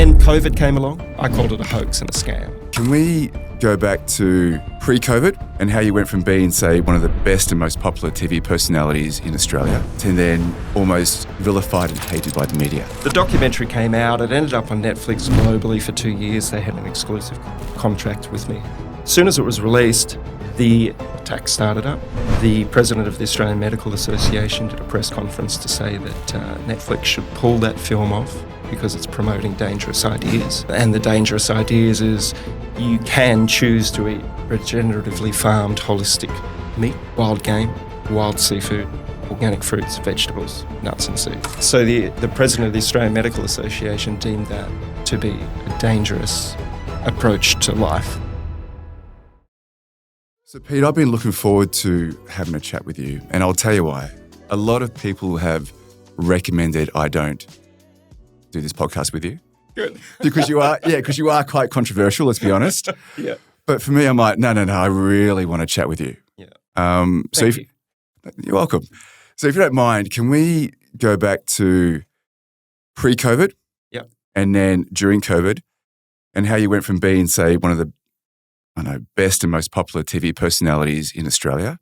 then COVID came along. I called it a hoax and a scam. Can we go back to pre-COVID and how you went from being, say, one of the best and most popular TV personalities in Australia to then almost vilified and hated by the media? The documentary came out. It ended up on Netflix globally for 2 years. They had an exclusive contract with me. As soon as it was released, the attack started up. The president of the Australian Medical Association did a press conference to say that Netflix should pull that film off because it's promoting dangerous ideas. And the dangerous ideas is you can choose to eat regeneratively farmed, holistic meat, wild game, wild seafood, organic fruits, vegetables, nuts and seeds. So the president of the Australian Medical Association deemed that to be a dangerous approach to life. So, Pete, I've been looking forward to having a chat with you, and I'll tell you why. A lot of people have recommended I don't do this podcast with you. Good. Because you are quite controversial, let's be honest. Yeah. But for me, I'm like, no, I really want to chat with you. Yeah. Thank you. You're welcome. So if you don't mind, can we go back to pre-COVID? Yep. And then during COVID and how you went from being, say, one of the best and most popular TV personalities in Australia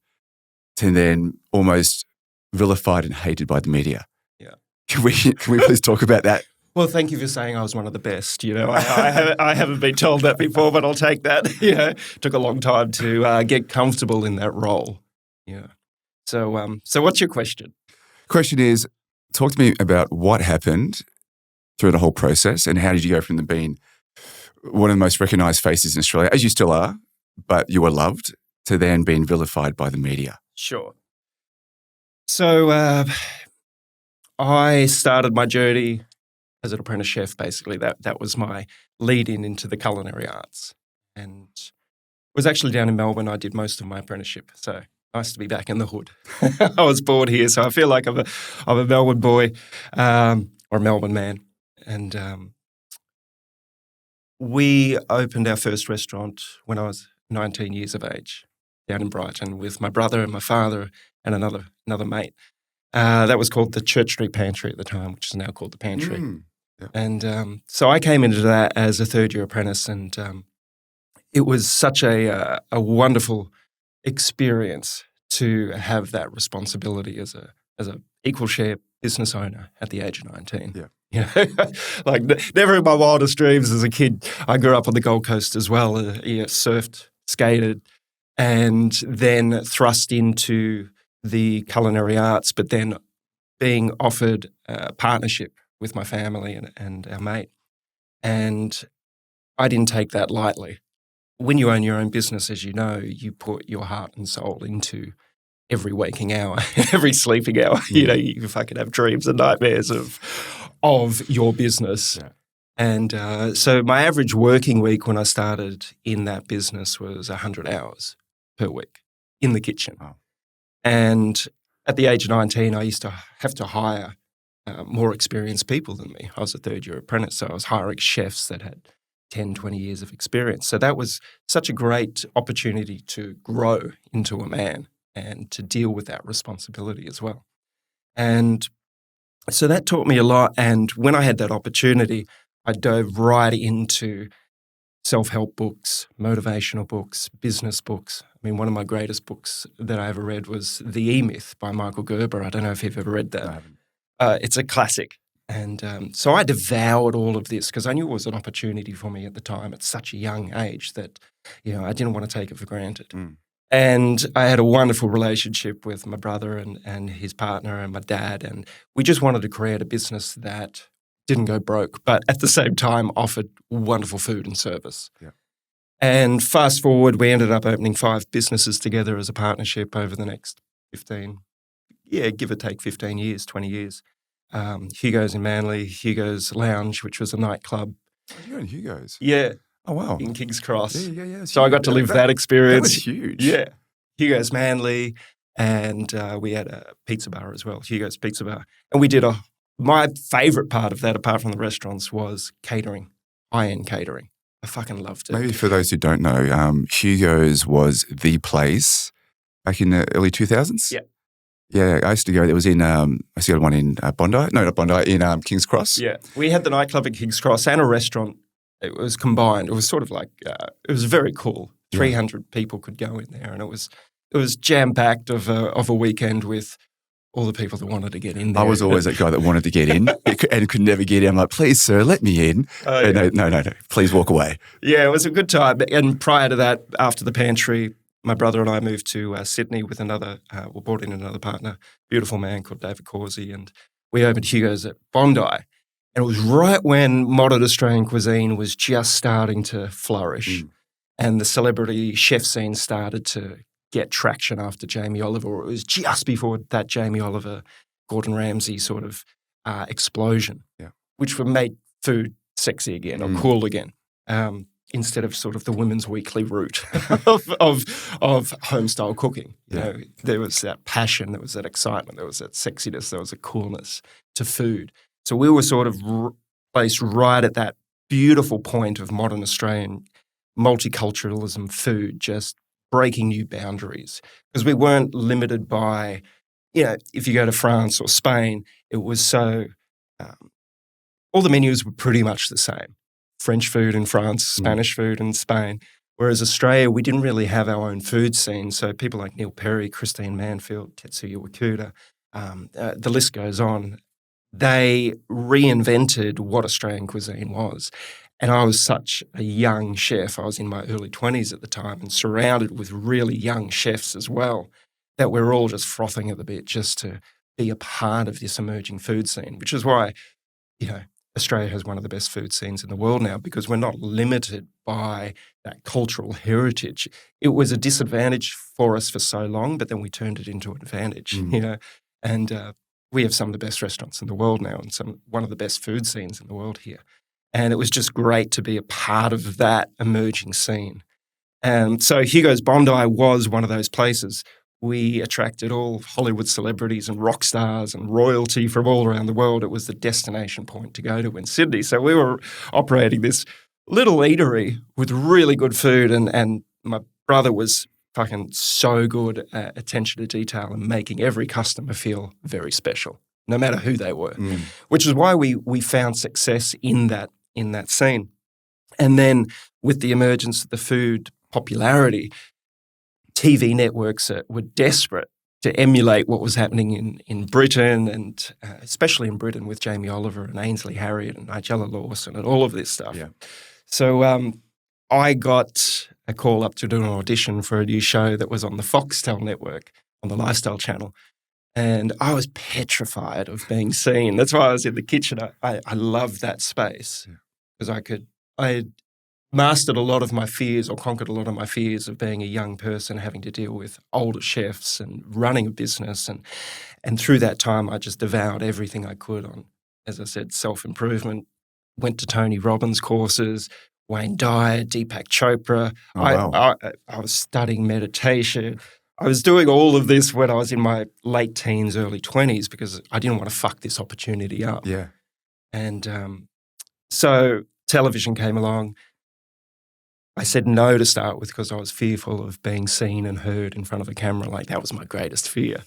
to then almost vilified and hated by the media. Yeah. Can we please talk about that? Well, thank you for saying I was one of the best. You know, I haven't been told that before, but I'll take that. You know, took a long time to get comfortable in that role. Yeah. So what's your question? Question is, talk to me about what happened through the whole process and how did you go from being one of the most recognised faces in Australia, as you still are, but you were loved, to then being vilified by the media? Sure. So I started my journey as an apprentice chef, basically. That was my lead-in into the culinary arts. And it was actually down in Melbourne I did most of my apprenticeship. So nice to be back in the hood. I was born here, so I feel like I'm a Melbourne boy or a Melbourne man. And we opened our first restaurant when I was 19 years of age down in Brighton with my brother and my father and another mate. That was called the Church Street Pantry at the time, which is now called the Pantry. Yeah. And so I came into that as a third-year apprentice, and it was such a wonderful experience to have that responsibility as a equal share business owner at the age of 19. Yeah. You know, like never in my wildest dreams as a kid. I grew up on the Gold Coast as well. Surfed, skated, and then thrust into the culinary arts, but then being offered a partnership with my family and our mate. And I didn't take that lightly. When you own your own business, as you know, you put your heart and soul into every waking hour, every sleeping hour. You know, you fucking have dreams and nightmares of your business. Yeah. And so my average working week when I started in that business was 100 hours per week in the kitchen. Wow. And at the age of 19, I used to have to hire more experienced people than me. I was a third-year apprentice, so I was hiring chefs that had 10, 20 years of experience. So that was such a great opportunity to grow into a man and to deal with that responsibility as well. And so that taught me a lot. And when I had that opportunity, I dove right into self-help books, motivational books, business books. I mean, one of my greatest books that I ever read was The E-Myth by Michael Gerber. I don't know if you've ever read that. I haven't. It's a classic. And so I devoured all of this because I knew it was an opportunity for me at the time at such a young age that, you know, I didn't want to take it for granted. Mm. And I had a wonderful relationship with my brother and his partner and my dad. And we just wanted to create a business that didn't go broke, but at the same time offered wonderful food and service. Yeah. And fast forward, we ended up opening 5 businesses together as a partnership over the next 15, give or take 15 years, 20 years. Hugo's in Manly, Hugo's Lounge, which was a nightclub. Oh, you're in Hugo's? Yeah. Oh, wow. In King's Cross. Yeah. So I got to live that experience. That was huge. Yeah. Hugo's Manly, and we had a pizza bar as well, Hugo's Pizza Bar. And we did my favourite part of that, apart from the restaurants, was catering, high-end catering. I fucking loved it. Maybe for those who don't know, Hugo's was the place back in the early 2000s? Yeah. Yeah, I used to go. There was in I used to go to one in Bondi. No, not Bondi. In King's Cross. Yeah. We had the nightclub at King's Cross and a restaurant. It was combined. It was sort of like, it was very cool. 300 people could go in there, and it was jam-packed of a weekend with all the people that wanted to get in there. I was always that guy that wanted to get in and could never get in. I'm like, please, sir, let me in. No, please walk away. Yeah, it was a good time. And prior to that, after the Pantry, my brother and I moved to Sydney with we brought in another partner, beautiful man called David Causey, and we opened Hugo's at Bondi. And it was right when modern Australian cuisine was just starting to flourish, and the celebrity chef scene started to get traction after Jamie Oliver. It was just before that Jamie Oliver, Gordon Ramsay sort of explosion, which made food sexy again or cool again, instead of sort of the women's weekly route of home-style cooking. You know, there was that passion, there was that excitement, there was that sexiness, there was a coolness to food. So we were sort of placed right at that beautiful point of modern Australian multiculturalism food, just breaking new boundaries, because we weren't limited by, if you go to France or Spain, it was so, all the menus were pretty much the same. French food in France, Spanish food in Spain. Whereas Australia, we didn't really have our own food scene. So people like Neil Perry, Christine Manfield, Tetsuya Wakuda, the list goes on. They reinvented what Australian cuisine was. And I was such a young chef. I was in my early 20s at the time and surrounded with really young chefs as well, that we're all just frothing at the bit just to be a part of this emerging food scene, which is why, Australia has one of the best food scenes in the world now, because we're not limited by that cultural heritage. It was a disadvantage for us for so long, but then we turned it into an advantage, and we have some of the best restaurants in the world now and one of the best food scenes in the world here. And it was just great to be a part of that emerging scene. And so Hugo's Bondi was one of those places. We attracted all Hollywood celebrities and rock stars and royalty from all around the world. It was the destination point to go to in Sydney. So we were operating this little eatery with really good food, and my brother was fucking so good at attention to detail and making every customer feel very special, no matter who they were, which is why we found success in that scene. And then with the emergence of the food popularity, TV networks were desperate to emulate what was happening in Britain, and especially in Britain with Jamie Oliver and Ainsley Harriott and Nigella Lawson and all of this stuff. Yeah. So I got a call up to do an audition for a new show that was on the Foxtel network, on the Lifestyle channel. And I was petrified of being seen. That's why I was in the kitchen. I loved that space because I had mastered a lot of my fears, or conquered a lot of my fears of being a young person, having to deal with older chefs and running a business. And through that time, I just devoured everything I could on, as I said, self-improvement. Went to Tony Robbins courses, Wayne Dyer, Deepak Chopra. I was studying meditation. I was doing all of this when I was in my late teens, early 20s, because I didn't want to fuck this opportunity up. Yeah. And so television came along. I said no to start with because I was fearful of being seen and heard in front of a camera. Like, that was my greatest fear.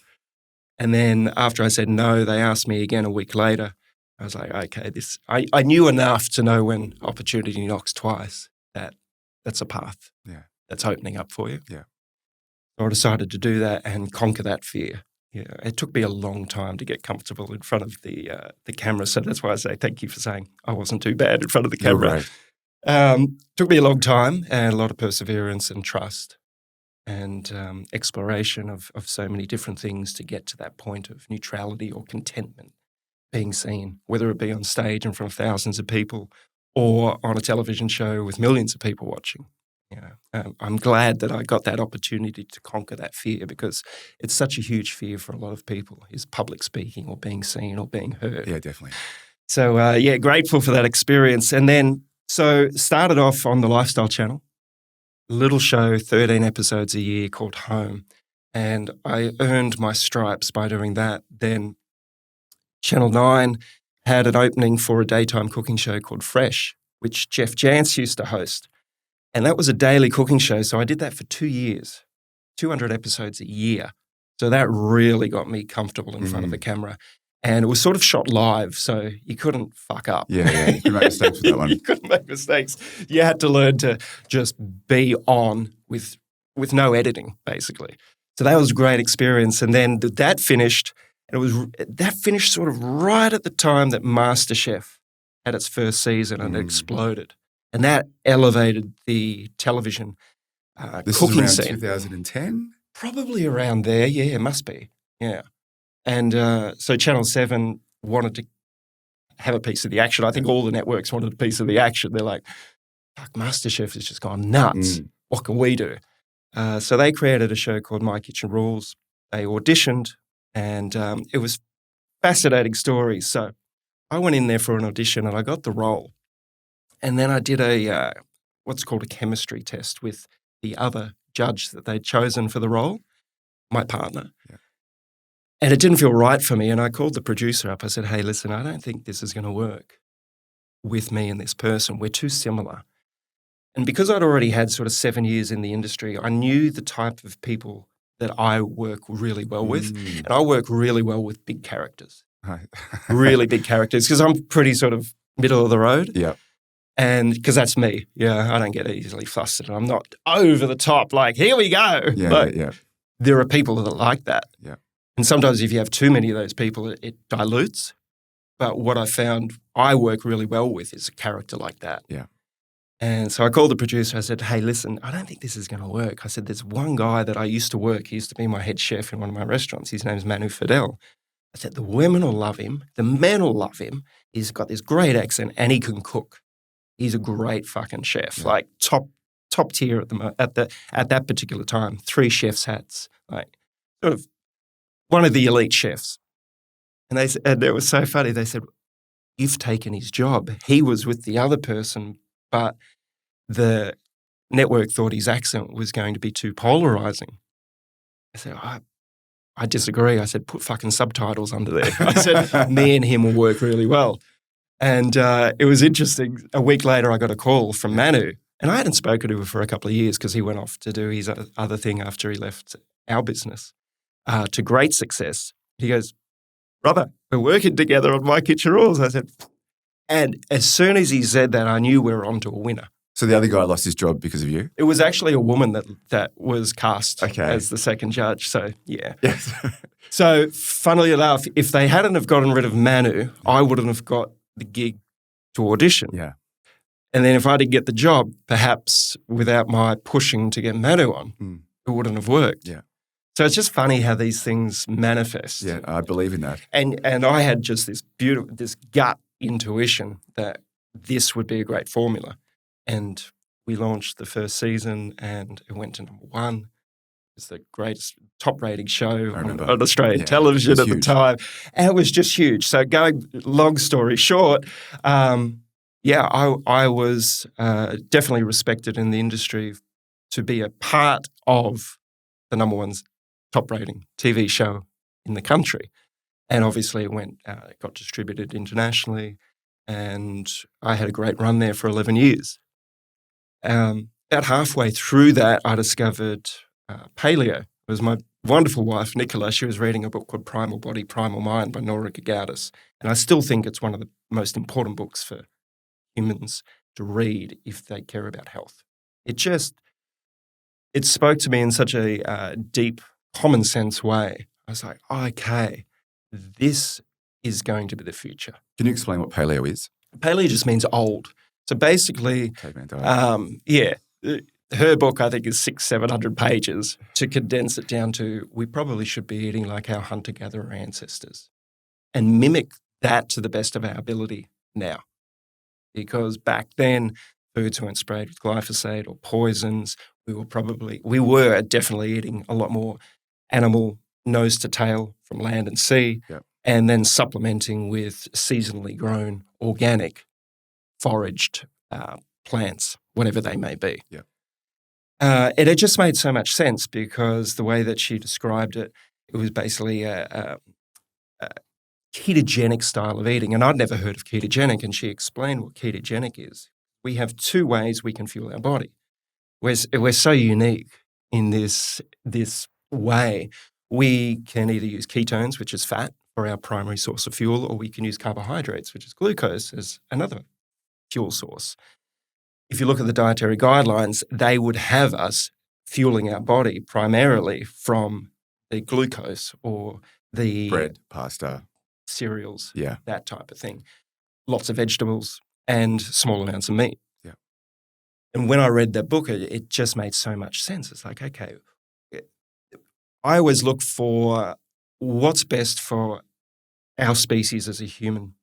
And then after I said no, they asked me again a week later. I was like, okay, I knew enough to know when opportunity knocks twice, that's a path that's opening up for you. Yeah. So I decided to do that and conquer that fear. Yeah, it took me a long time to get comfortable in front of the camera. So that's why I say thank you for saying I wasn't too bad in front of the camera. Right. Took me a long time and a lot of perseverance and trust and exploration of so many different things to get to that point of neutrality or contentment, being seen, whether it be on stage in front of thousands of people or on a television show with millions of people watching. I'm glad that I got that opportunity to conquer that fear, because it's such a huge fear for a lot of people, is public speaking or being seen or being heard. Yeah, definitely. So, grateful for that experience. And then, so started off on the Lifestyle channel, little show, 13 episodes a year called Home. And I earned my stripes by doing that. Then Channel 9 had an opening for a daytime cooking show called Fresh, which Jeff Jantz used to host. And that was a daily cooking show. So I did that for 2 years, 200 episodes a year. So that really got me comfortable in front of the camera. And it was sort of shot live, so you couldn't fuck up. Yeah. You couldn't make mistakes with that one. You couldn't make mistakes. You had to learn to just be on with no editing, basically. So that was a great experience. And then that finished, and that finished sort of right at the time that MasterChef had its first season and it exploded. And that elevated the television This cooking is around scene. 2010? Probably around there. Yeah, it must be. Yeah. And so Channel 7 wanted to have a piece of the action. I think all the networks wanted a piece of the action. They're like, fuck, MasterChef has just gone nuts. What can we do? So they created a show called My Kitchen Rules. They auditioned, and it was fascinating stories. So I went in there for an audition, and I got the role. And then I did what's called a chemistry test with the other judge that they'd chosen for the role, my partner. Yeah. And it didn't feel right for me. And I called the producer up. I said, hey, listen, I don't think this is going to work with me and this person. We're too similar. And because I'd already had sort of 7 years in the industry, I knew the type of people that I work really well with. And I work really well with big characters, really big characters, because I'm pretty sort of middle of the road. Yeah. And because that's me. Yeah, I don't get easily flustered. I'm not over the top, like, here we go. Yeah. There are people that are like that. Yeah. And sometimes if you have too many of those people, it dilutes. But what I found I work really well with is a character like that. Yeah. And so I called the producer. I said, hey, listen, I don't think this is going to work. I said, there's one guy that I used to work. He used to be my head chef in one of my restaurants. His name's Manu Fidel. I said, the women will love him. The men will love him. He's got this great accent and he can cook. He's a great fucking chef, like top tier at that particular time. 3 chef's hats, like sort of one of the elite chefs. And it was so funny. They said, you've taken his job. He was with the other person, but the network thought his accent was going to be too polarizing. I said, I disagree. I said, put fucking subtitles under there. I said, me and him will work really well. And it was interesting. A week later, I got a call from Manu. And I hadn't spoken to him for a couple of years because he went off to do his other thing after he left our business to great success. He goes, brother, we're working together on My Kitchen Rules. I said, and as soon as he said that, I knew we were on to a winner. So the other guy lost his job because of you? It was actually a woman that was cast as the second judge. So, yeah. Yes. So, funnily enough, if they hadn't have gotten rid of Manu, I wouldn't have got the gig to audition. Yeah. And then if I didn't get the job, perhaps without my pushing to get Manu on, it wouldn't have worked. Yeah. So it's just funny how these things manifest. Yeah, I believe in that. And I had just this gut intuition that this would be a great formula. And we launched the first season and it went to number 1. It was the greatest top-rated show on Australian television at the time. And it was just huge. So going long story short, I was definitely respected in the industry to be a part of the number 1 top-rating TV show in the country. And obviously it got distributed internationally and I had a great run there for 11 years. About halfway through that, I discovered Paleo. It was my wonderful wife, Nicola. She was reading a book called Primal Body, Primal Mind by Nora Gagaudis. And I still think it's one of the most important books for humans to read if they care about health. It spoke to me in such a deep, common sense way. I was like, okay, this is going to be the future. Can you explain what paleo is? Paleo just means old. So basically, her book I think is 600-700 pages. To condense it down to, we probably should be eating like our hunter-gatherer ancestors and mimic that to the best of our ability now. Because back then, foods weren't sprayed with glyphosate or poisons. We were definitely eating a lot more animal nose to tail from land and sea, and then supplementing with seasonally grown, organic, foraged plants, whatever they may be. Yeah. And it just made so much sense because the way that she described it, it was basically a ketogenic style of eating. And I'd never heard of ketogenic, and she explained what ketogenic is. We have 2 ways we can fuel our body. We're so unique in this way we can either use ketones, which is fat, for our primary source of fuel, or we can use carbohydrates, which is glucose, as another fuel source. If you look at the dietary guidelines, they would have us fueling our body primarily from the glucose or the Bread, pasta, cereals, yeah, that type of thing. Lots of vegetables and small amounts of meat. yeah. And when I read that book, it just made so much sense. It's like, okay, I always look for what's best for our species as a human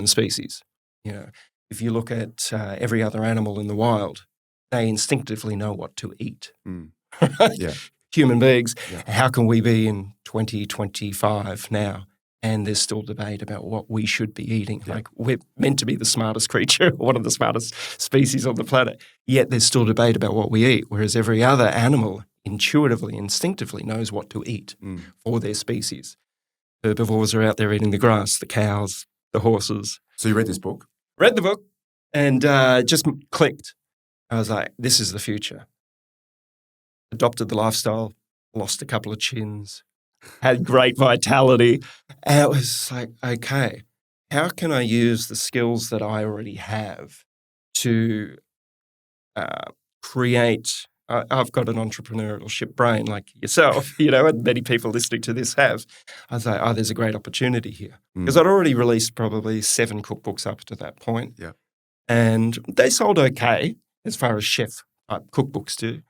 species. You know, if you look at every other animal in the wild, they instinctively know what to eat. Right? Yeah. Human beings, Yeah. how can we be in 2025 now? And there's still debate about what we should be eating. Yeah. Like, we're meant to be the smartest creature, one of the smartest species on the planet, yet there's still debate about what we eat, whereas every other animal intuitively, instinctively knows what to eat for their species. Herbivores are out there eating the grass, the cows, the horses. So you read this book? Read the book and just clicked. I was like, this is the future. Adopted the lifestyle, lost a couple of chins, had great vitality. And it was like, okay, how can I use the skills that I already have to create? I've got an entrepreneurship brain like yourself, you know, and many people listening to this have. I was like, oh, there's a great opportunity here. Because I'd already released probably 7 cookbooks up to that point. Yeah. And they sold okay as far as chef type cookbooks do.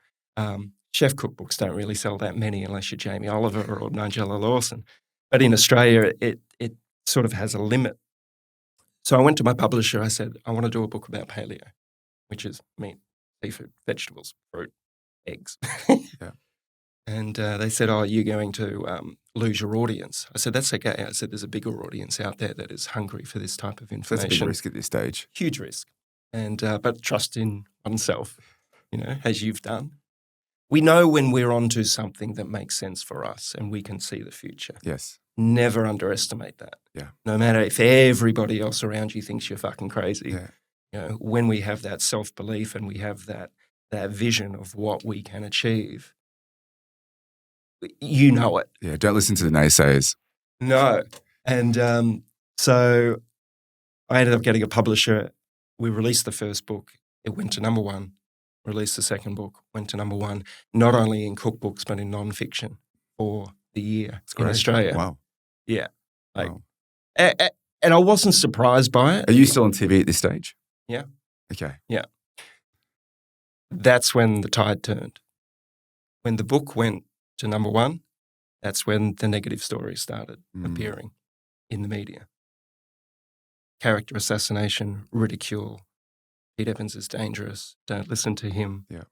Chef cookbooks don't really sell that many unless you're Jamie Oliver or Nigella Lawson. But in Australia, it sort of has a limit. So I went to my publisher. I said, I want to do a book about paleo, which is meat, seafood, vegetables, fruit, eggs. Yeah. And they said, oh, you're going to lose your audience. I said, that's okay. I said, there's a bigger audience out there that is hungry for this type of information. That's a big risk at this stage. Huge risk. And but trust in oneself, you know, as you've done. We know when we're onto something that makes sense for us and we can see the future. Yes. Never underestimate that. Yeah. No matter if everybody else around you thinks you're fucking crazy. Yeah. You know, when we have that self-belief and we have that vision of what we can achieve, you know it. Yeah. Don't listen to the naysayers. No. And so I ended up getting a publisher. We released the first book. It went to number 1. Released the second book, went to number 1, not only in cookbooks, but in nonfiction for the year in Australia. Wow. Yeah. Like, Wow. and I wasn't surprised by it. Are you still on TV at this stage? Yeah. Okay. Yeah. That's when the tide turned. When the book went to number 1, that's when the negative stories started appearing in the media. Character assassination, ridicule. Pete Evans is dangerous. Don't listen to him. Yeah.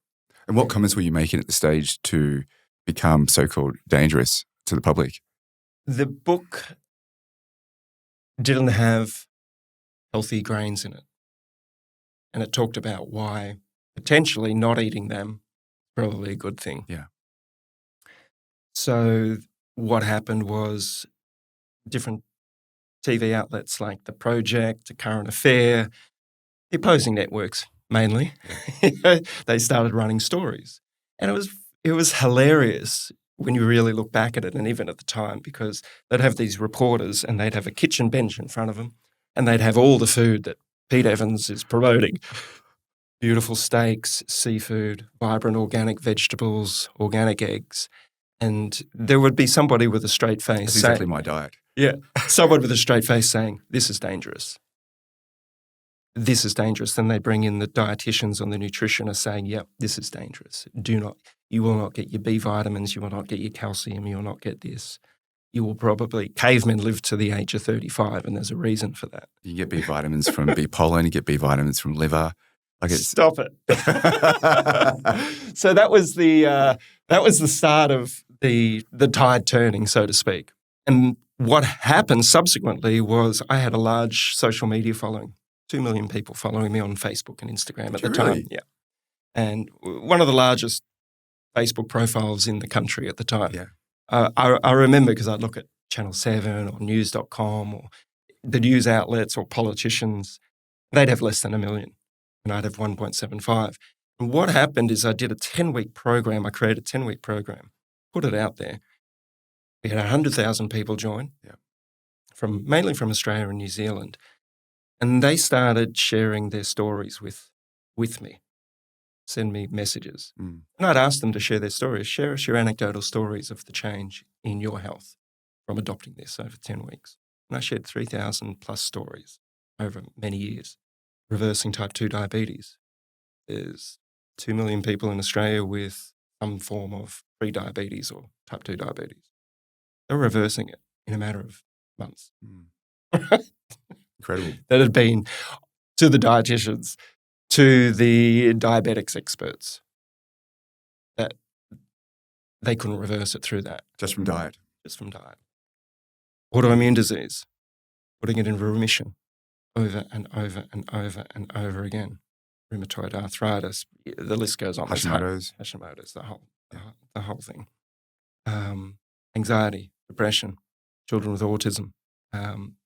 And what comments were you making at the stage to become so-called dangerous to the public? The book didn't have healthy grains in it. And it talked about why potentially not eating them is probably a good thing. Yeah. So what happened was different TV outlets like The Project, The Current Affair, the opposing networks mainly, they started running stories. And it was hilarious when you really look back at it, and even at the time, because they'd have these reporters and they'd have a kitchen bench in front of them and they'd have all the food that Pete Evans is promoting. Beautiful steaks, seafood, vibrant organic vegetables, organic eggs. And there would be somebody with a straight face That's exactly my diet. Yeah, someone with a straight face saying, this is dangerous. This is dangerous. Then they bring in the dietitians or the nutritionists saying, yep, this is dangerous. You will not get your B vitamins. You will not get your calcium. You will not get this. You will probably, cavemen live to the age of 35 and there's a reason for that. You get B vitamins from bee pollen. You get B vitamins from liver. Stop it. So that was the start of the tide turning, so to speak. And what happened subsequently was I had a large social media following. 2 million people following me on Facebook and Instagram at the time. Yeah. And one of the largest Facebook profiles in the country at the time. Yeah. I remember because I'd look at Channel 7 or news.com or the news outlets or politicians. They'd have less than 1 million and I'd have 1.75. And what happened is I did a 10-week program. I created a 10-week program, put it out there. We had 100,000 people join, Yeah. mainly from Australia and New Zealand. And they started sharing their stories with me, send me messages. Mm. And I'd ask them to share their stories. Share us your anecdotal stories of the change in your health from adopting this over 10 weeks. And I shared 3,000 plus stories over many years, reversing type 2 diabetes. There's 2 million people in Australia with some form of pre-diabetes or type 2 diabetes. They're reversing it in a matter of months. Mm. Incredible. That had been to the dietitians, to the diabetics experts, that they couldn't reverse it through that. Just from diet. Just from diet. Autoimmune disease, putting it in remission over and over and over and over again. Rheumatoid arthritis, the list goes on. Hashimoto's, the whole thing. Anxiety, depression, children with autism,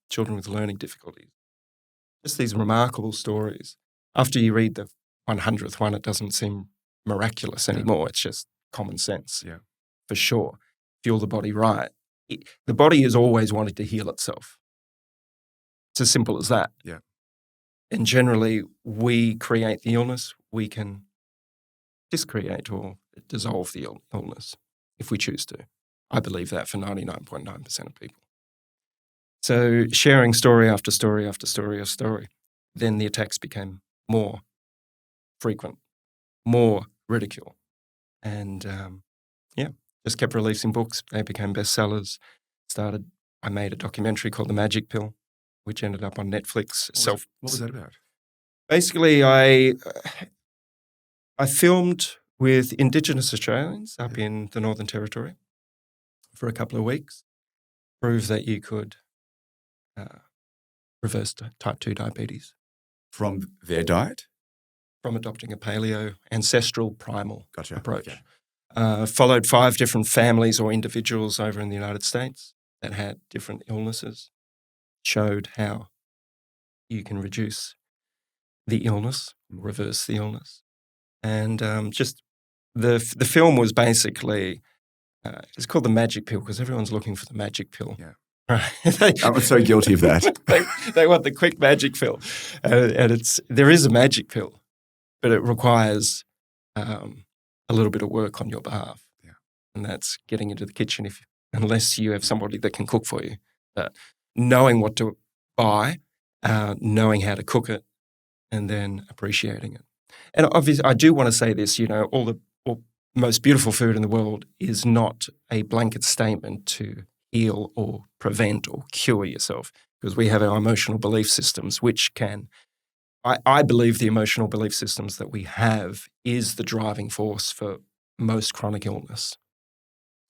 children with learning difficulties. Just these remarkable stories. After you read the 100th one, it doesn't seem miraculous anymore. It's just common sense, for sure. Fuel the body right. The body is always wanting to heal itself. It's as simple as that. Yeah. And generally, we create the illness. We can discreate or dissolve the illness if we choose to. I believe that for 99.9% of people. So sharing story after story after story after story, then the attacks became more frequent, more ridicule. And just kept releasing books. They became bestsellers. I made a documentary called The Magic Pill, which ended up on Netflix. What was that about? Basically, I filmed with Indigenous Australians up in the Northern Territory for a couple of weeks, prove that you could reverse type 2 diabetes. From their diet? From adopting a paleo, ancestral, primal approach. Okay. Followed 5 different families or individuals over in the United States that had different illnesses, showed how you can reduce the illness, reverse the illness. And just the film was basically, it's called The Magic Pill because everyone's looking for the magic pill. Yeah. Right? I'm so guilty of that. they want the quick magic pill. And there is a magic pill, but it requires a little bit of work on your behalf. Yeah. And that's getting into the kitchen unless you have somebody that can cook for you. But knowing what to buy, knowing how to cook it, and then appreciating it. And obviously, I do want to say this, all the most beautiful food in the world is not a blanket statement to heal or prevent or cure yourself, because we have our emotional belief systems, which can, I believe the emotional belief systems that we have is the driving force for most chronic illness.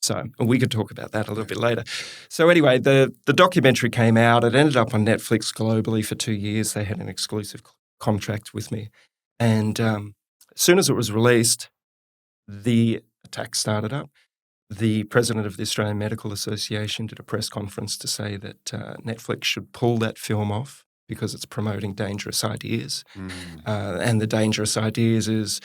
So we could talk about that a little bit later. So anyway, the documentary came out. It ended up on Netflix globally for 2 years. They had an exclusive contract with me. And as soon as it was released, the attack started up. The president of the Australian Medical Association did a press conference to say that Netflix should pull that film off because it's promoting dangerous ideas. And the dangerous ideas is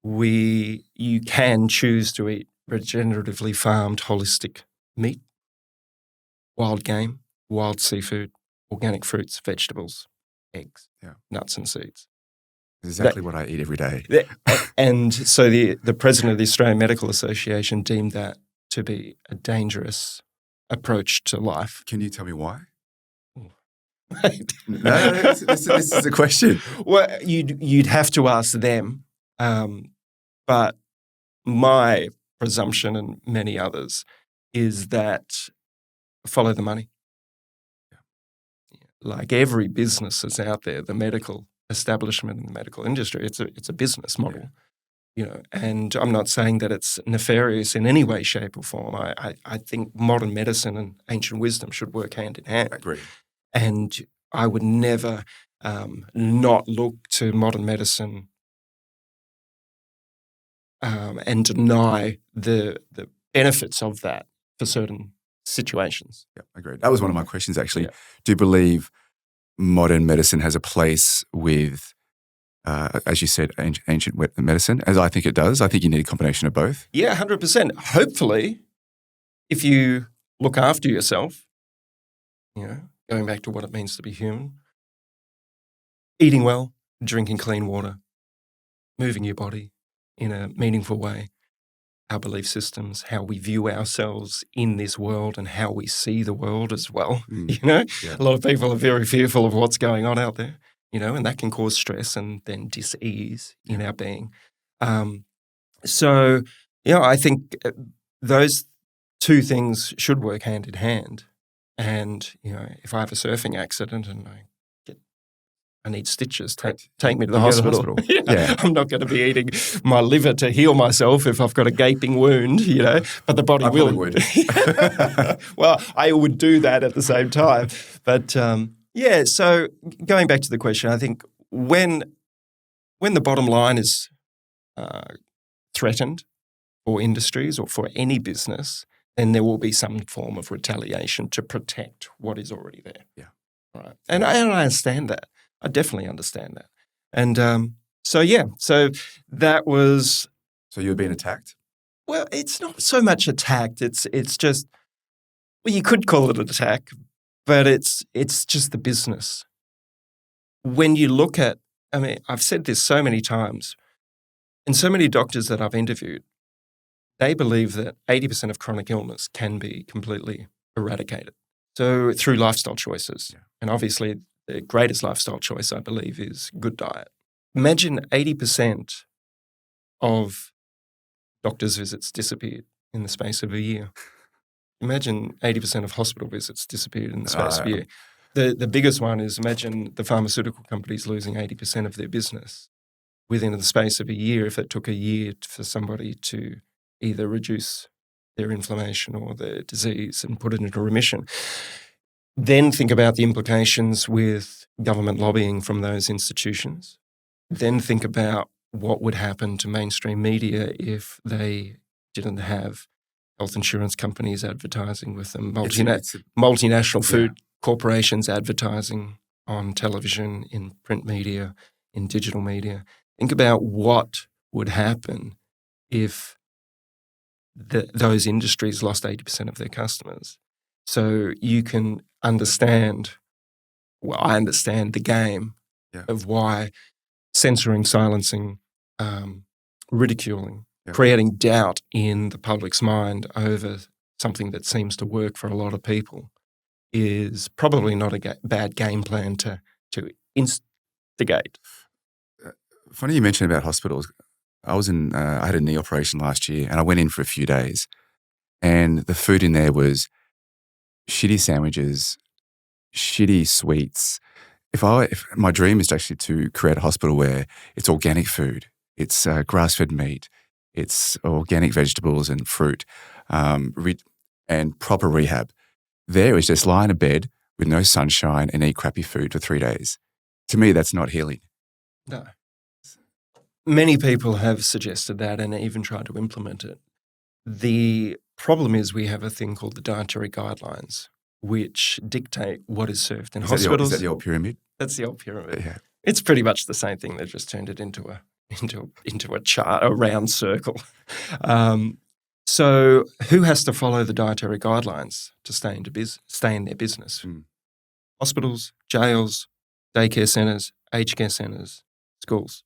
you can choose to eat regeneratively farmed holistic meat, wild game, wild seafood, organic fruits, vegetables, eggs, nuts and seeds. Exactly what I eat every day. And so the president of the Australian Medical Association deemed that to be a dangerous approach to life. Can you tell me why? No, this is a question. Well, you'd have to ask them. But my presumption, and many others, is that follow the money. Like every business that's out there, the medical establishment and the medical industry, it's a business model. And I'm not saying that it's nefarious in any way, shape, or form. I think modern medicine and ancient wisdom should work hand in hand. I agree. And I would never not look to modern medicine and deny the benefits of that for certain situations. Yeah, agreed. That was one of my questions, actually. Yeah. Do you believe modern medicine has a place with, as you said, ancient medicine, as I think it does? I think you need a combination of both. Yeah, 100%. Hopefully, if you look after yourself, going back to what it means to be human, eating well, drinking clean water, moving your body in a meaningful way, our belief systems, how we view ourselves in this world and how we see the world as well. Yeah. A lot of people are very fearful of what's going on out there, and that can cause stress and then dis-ease in our being. I think those two things should work hand in hand. And, if I have a surfing accident and I need stitches, take me to the hospital. I'm not going to be eating my liver to heal myself if I've got a gaping wound, but the body will. Would. Well, I would do that at the same time. But so going back to the question, I think when the bottom line is threatened for industries or for any business, then there will be some form of retaliation to protect what is already there. Yeah. Right. And I understand that. I definitely understand that. And so that was... So you were being attacked? Well, it's not so much attacked. It's just, well, you could call it an attack, but it's just the business. When you look at, I've said this so many times, and so many doctors that I've interviewed, they believe that 80% of chronic illness can be completely eradicated. So through lifestyle choices. Yeah. And obviously the greatest lifestyle choice, I believe, is good diet. Imagine 80% of doctors' visits disappeared in the space of a year. Imagine 80% of hospital visits disappeared in the space of a year. The biggest one is, imagine the pharmaceutical companies losing 80% of their business within the space of a year, if it took a year for somebody to either reduce their inflammation or their disease and put it into remission. Then think about the implications with government lobbying from those institutions. Then think about what would happen to mainstream media if they didn't have health insurance companies advertising with them, multinational food corporations advertising on television, in print media, in digital media. Think about what would happen if those industries lost 80% of their customers. So you can understand, well, I understand the game of why censoring, silencing, ridiculing, creating doubt in the public's mind over something that seems to work for a lot of people is probably not a bad game plan to instigate. Funny you mentioned about hospitals. I had a knee operation last year and I went in for a few days and the food in there was shitty sandwiches, shitty sweets. If my dream is actually to create a hospital where it's organic food, it's grass-fed meat, it's organic vegetables and fruit, and proper rehab. There is just lie in a bed with no sunshine and eat crappy food for 3 days. To me, that's not healing. No. Many people have suggested that and even tried to implement it. The problem is we have a thing called the dietary guidelines, which dictate what is served in hospitals. Is that the old pyramid? That's the old pyramid. Yeah. It's pretty much the same thing. They've just turned it into a chart, a round circle. So who has to follow the dietary guidelines to stay in their business? Hospitals, jails, daycare centres, aged care centres, schools,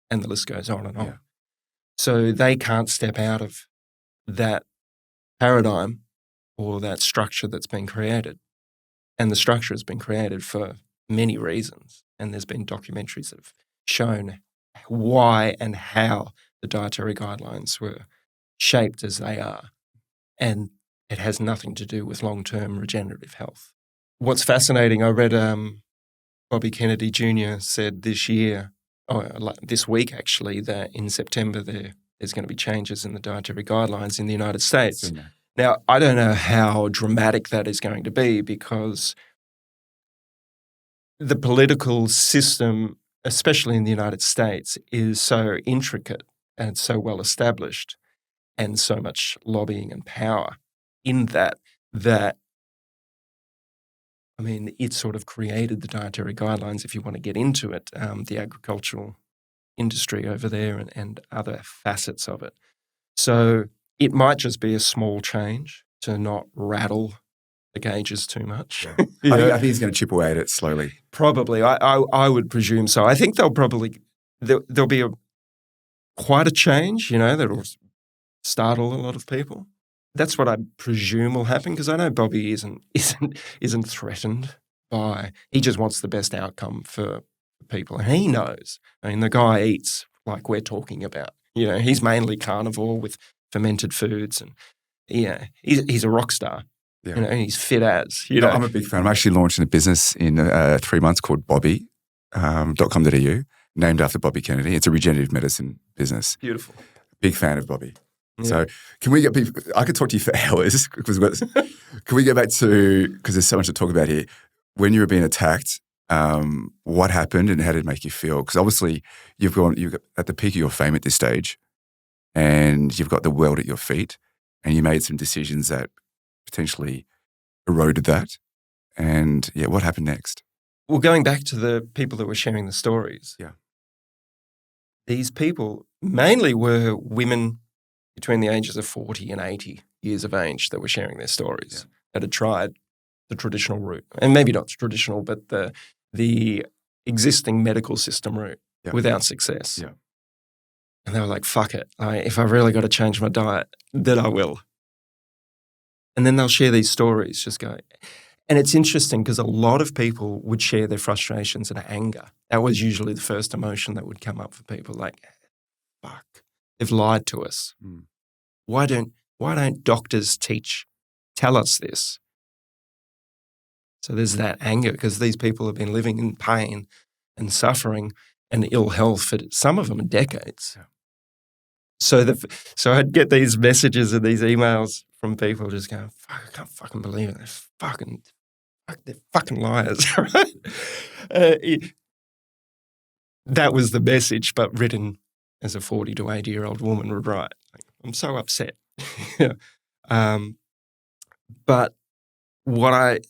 and the list goes on and on. Yeah. So they can't step out of that paradigm or that structure that's been created. And the structure has been created for many reasons. And there's been documentaries that have shown why and how the dietary guidelines were shaped as they are. And it has nothing to do with long-term regenerative health. What's fascinating, I read Bobby Kennedy Jr. said this week actually, that in September there's going to be changes in the dietary guidelines in the United States. Now, I don't know how dramatic that is going to be because the political system, especially in the United States, is so intricate and so well established and so much lobbying and power in that it sort of created the dietary guidelines, if you want to get into it, the agricultural industry over there and other facets of it. So it might just be a small change, to not rattle the cages too much. Yeah. I think he's going to chip away at it slowly. Probably. I would presume so. I think there'll be quite a change, that'll startle a lot of people. That's what I presume will happen, because I know Bobby isn't threatened by. He just wants the best outcome for people, and he knows. I mean, the guy eats like we're talking about. He's mainly carnivore with fermented foods, and he's a rock star. Yeah. And he's fit as. I'm a big fan. I'm actually launching a business in 3 months called Bobby.com.au, named after Bobby Kennedy. It's a regenerative medicine business. Beautiful. Big fan of Bobby. Yeah. So can we get people, I could talk to you for hours. Can we get back to, because there's so much to talk about here, when you were being attacked, what happened and how did it make you feel? Because obviously you've got at the peak of your fame at this stage, and you've got the world at your feet, and you made some decisions that potentially eroded that. And what happened next? Well, going back to the people that were sharing the stories. Yeah. These people mainly were women between the ages of 40 and 80 years of age that were sharing their stories, that had tried the traditional route. And maybe not traditional, but the existing medical system route without success. Yeah. And they were like, fuck it. If I really got to change my diet, then I will. And then they'll share these stories, just go. And it's interesting because a lot of people would share their frustrations and anger. That was usually the first emotion that would come up for people, like, fuck, they've lied to us. Mm. Why don't doctors tell us this? So there's that anger, because these people have been living in pain and suffering and ill health for some of them decades. Yeah. So I'd get these messages and these emails from people just going, fuck, I can't fucking believe it. They're fucking liars, right? That was the message, but written as a 40 to 80-year-old woman would write. I'm so upset. But what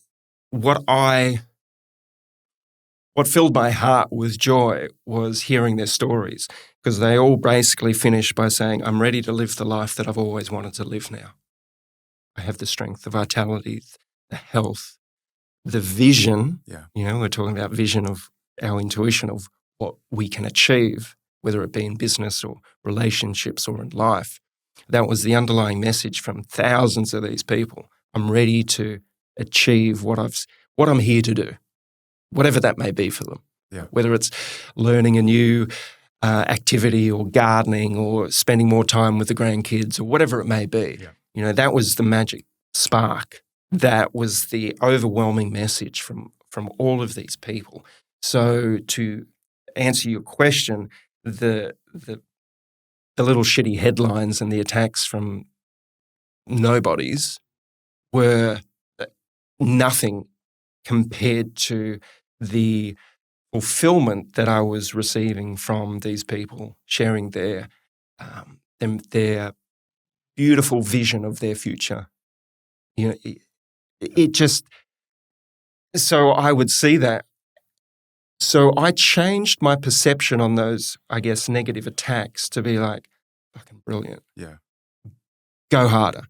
filled my heart with joy was hearing their stories, because they all basically finished by saying, I'm ready to live the life that I've always wanted to live now. I have the strength, the vitality, the health, the vision. Yeah. We're talking about vision of our intuition of what we can achieve, whether it be in business or relationships or in life. That was the underlying message from thousands of these people. I'm ready to achieve what I'm here to do, whatever that may be for them. Yeah. Whether it's learning a new activity or gardening or spending more time with the grandkids or whatever it may be. Yeah. That was the magic spark. That was the overwhelming message from all of these people. So to answer your question, the little shitty headlines and the attacks from nobodies were nothing compared to the fulfillment that I was receiving from these people sharing their beautiful vision of their future. It just, so I would see that. So I changed my perception on those, I guess, negative attacks to be like, fucking brilliant. Yeah. Go harder.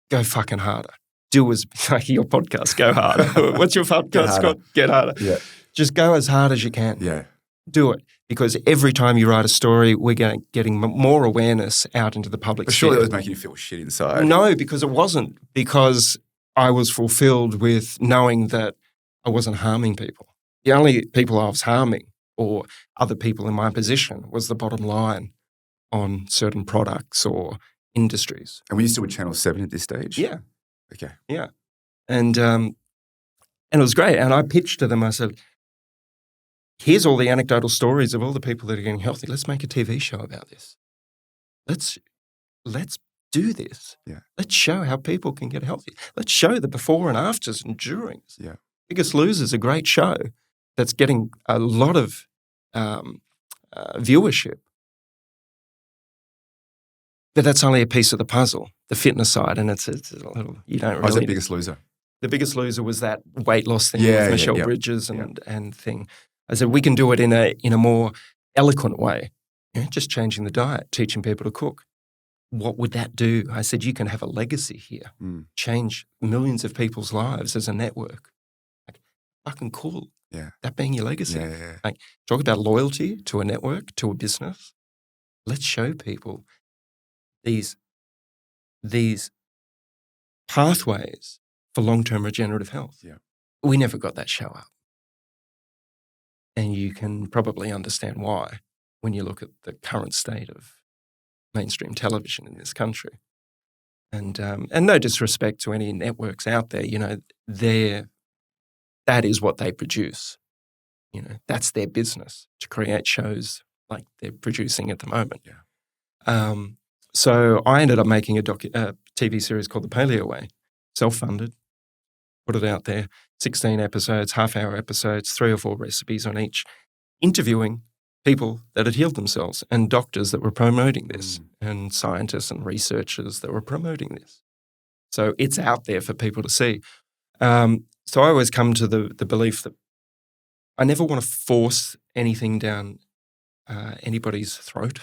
Go fucking harder. Do as, like your podcast, go harder. What's your podcast called? Get harder. Yeah. Just go as hard as you can. Yeah. Do it. Because every time you write a story, we're getting more awareness out into the public But sphere. surely it was making you feel shit inside. No, because it wasn't. Because I was fulfilled with knowing that I wasn't harming people. The only people I was harming, or other people in my position, was the bottom line on certain products or industries. And were you still with Channel 7 at this stage? Yeah. Okay. Yeah. And it was great. And I pitched to them, I said, here's all the anecdotal stories of all the people that are getting healthy. Let's make a TV show about this. Let's do this. Yeah. Let's show how people can get healthy. Let's show the before and afters and durings. Yeah. Biggest Loser is a great show that's getting a lot of viewership. But that's only a piece of the puzzle, the fitness side, and it's a little, you don't really... What's the Biggest Loser? The Biggest Loser was that weight loss thing Yeah, with Michelle yeah. Bridges and thing. I said, we can do it in a more eloquent way. Just changing the diet, teaching people to cook. what would that do? I said, you can have a legacy here, change millions of people's lives as a network. Like, fucking cool. Yeah. That being your legacy. Yeah. Like, talk about loyalty to a network, to a business. Let's show people these pathways for long-term regenerative health. Yeah. We never got that show up. And you can probably understand why when you look at the current state of mainstream television in this country. And no disrespect to any networks out there, that is what they produce. That's their business, to create shows like they're producing at the moment. Yeah. So I ended up making a TV series called The Paleo Way, self-funded, put it out there, 16 episodes, half-hour episodes, 3 or 4 recipes on each, interviewing people that had healed themselves and doctors that were promoting this and scientists and researchers that were promoting this. So it's out there for people to see. So I always come to the belief that I never want to force anything down anybody's throat,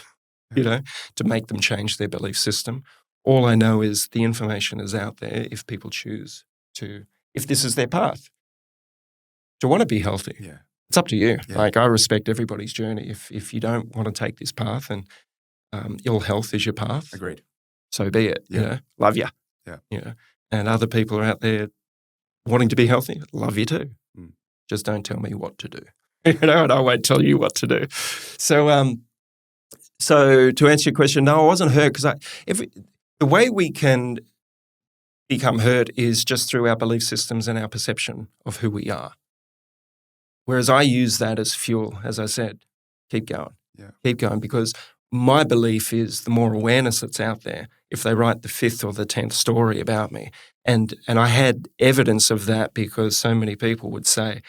to make them change their belief system. All I know is the information is out there if people choose to, if this is their path, to want to be healthy. Yeah. It's up to you. Yeah. Like, I respect everybody's journey. If you don't want to take this path and ill health is your path, Agreed. so be it. Yeah. Love you. Yeah. And other people are out there wanting to be healthy. Love you too. Just don't tell me what to do. And I won't tell you what to do. So to answer your question, no, I wasn't hurt because the way we can become hurt is just through our belief systems and our perception of who we are. Whereas I use that as fuel, as I said, keep going. Yeah. Keep going, because my belief is the more awareness that's out there, if they write the 5th or the 10th story about me, and I had evidence of that because so many people would say,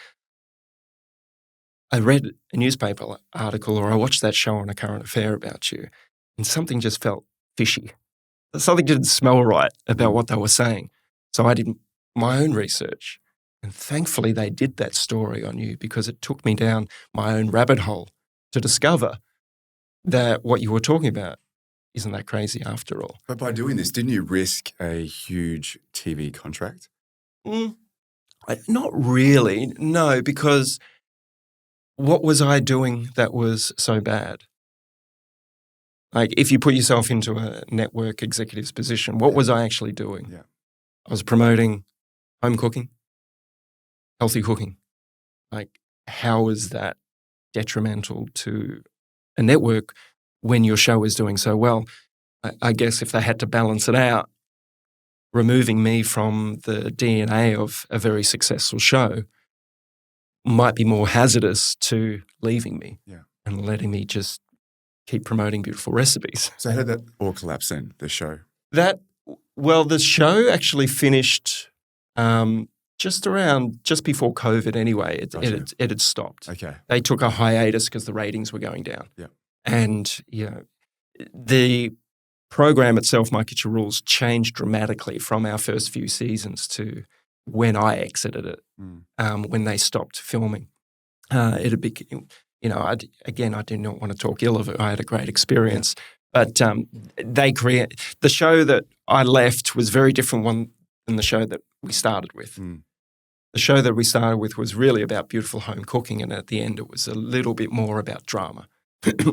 I read a newspaper article or I watched that show on A Current Affair about you, and something just felt fishy. Something didn't smell right about what they were saying. So I did my own research. And thankfully they did that story on you, because it took me down my own rabbit hole to discover that what you were talking about isn't that crazy after all. But by doing this, didn't you risk a huge TV contract? Not really, no, because what was I doing that was so bad? Like, if you put yourself into a network executive's position, what was I actually doing? Yeah. I was promoting home cooking, healthy cooking. Like, how is that detrimental to a network when your show is doing so well? I guess if they had to balance it out, removing me from the DNA of a very successful show might be more hazardous to leaving me and letting me just keep promoting beautiful recipes. So how did that all collapse then, the show? The show actually finished just before COVID anyway. It had stopped. Okay. They took a hiatus because the ratings were going down. Yeah. And, the program itself, My Kitchen Rules, changed dramatically from our first few seasons to when I exited it, when they stopped filming. It had become, I do not want to talk ill of it. I had a great experience. But the show that I left was very different one than the show that we started with. The show that we started with was really about beautiful home cooking, and at the end it was a little bit more about drama.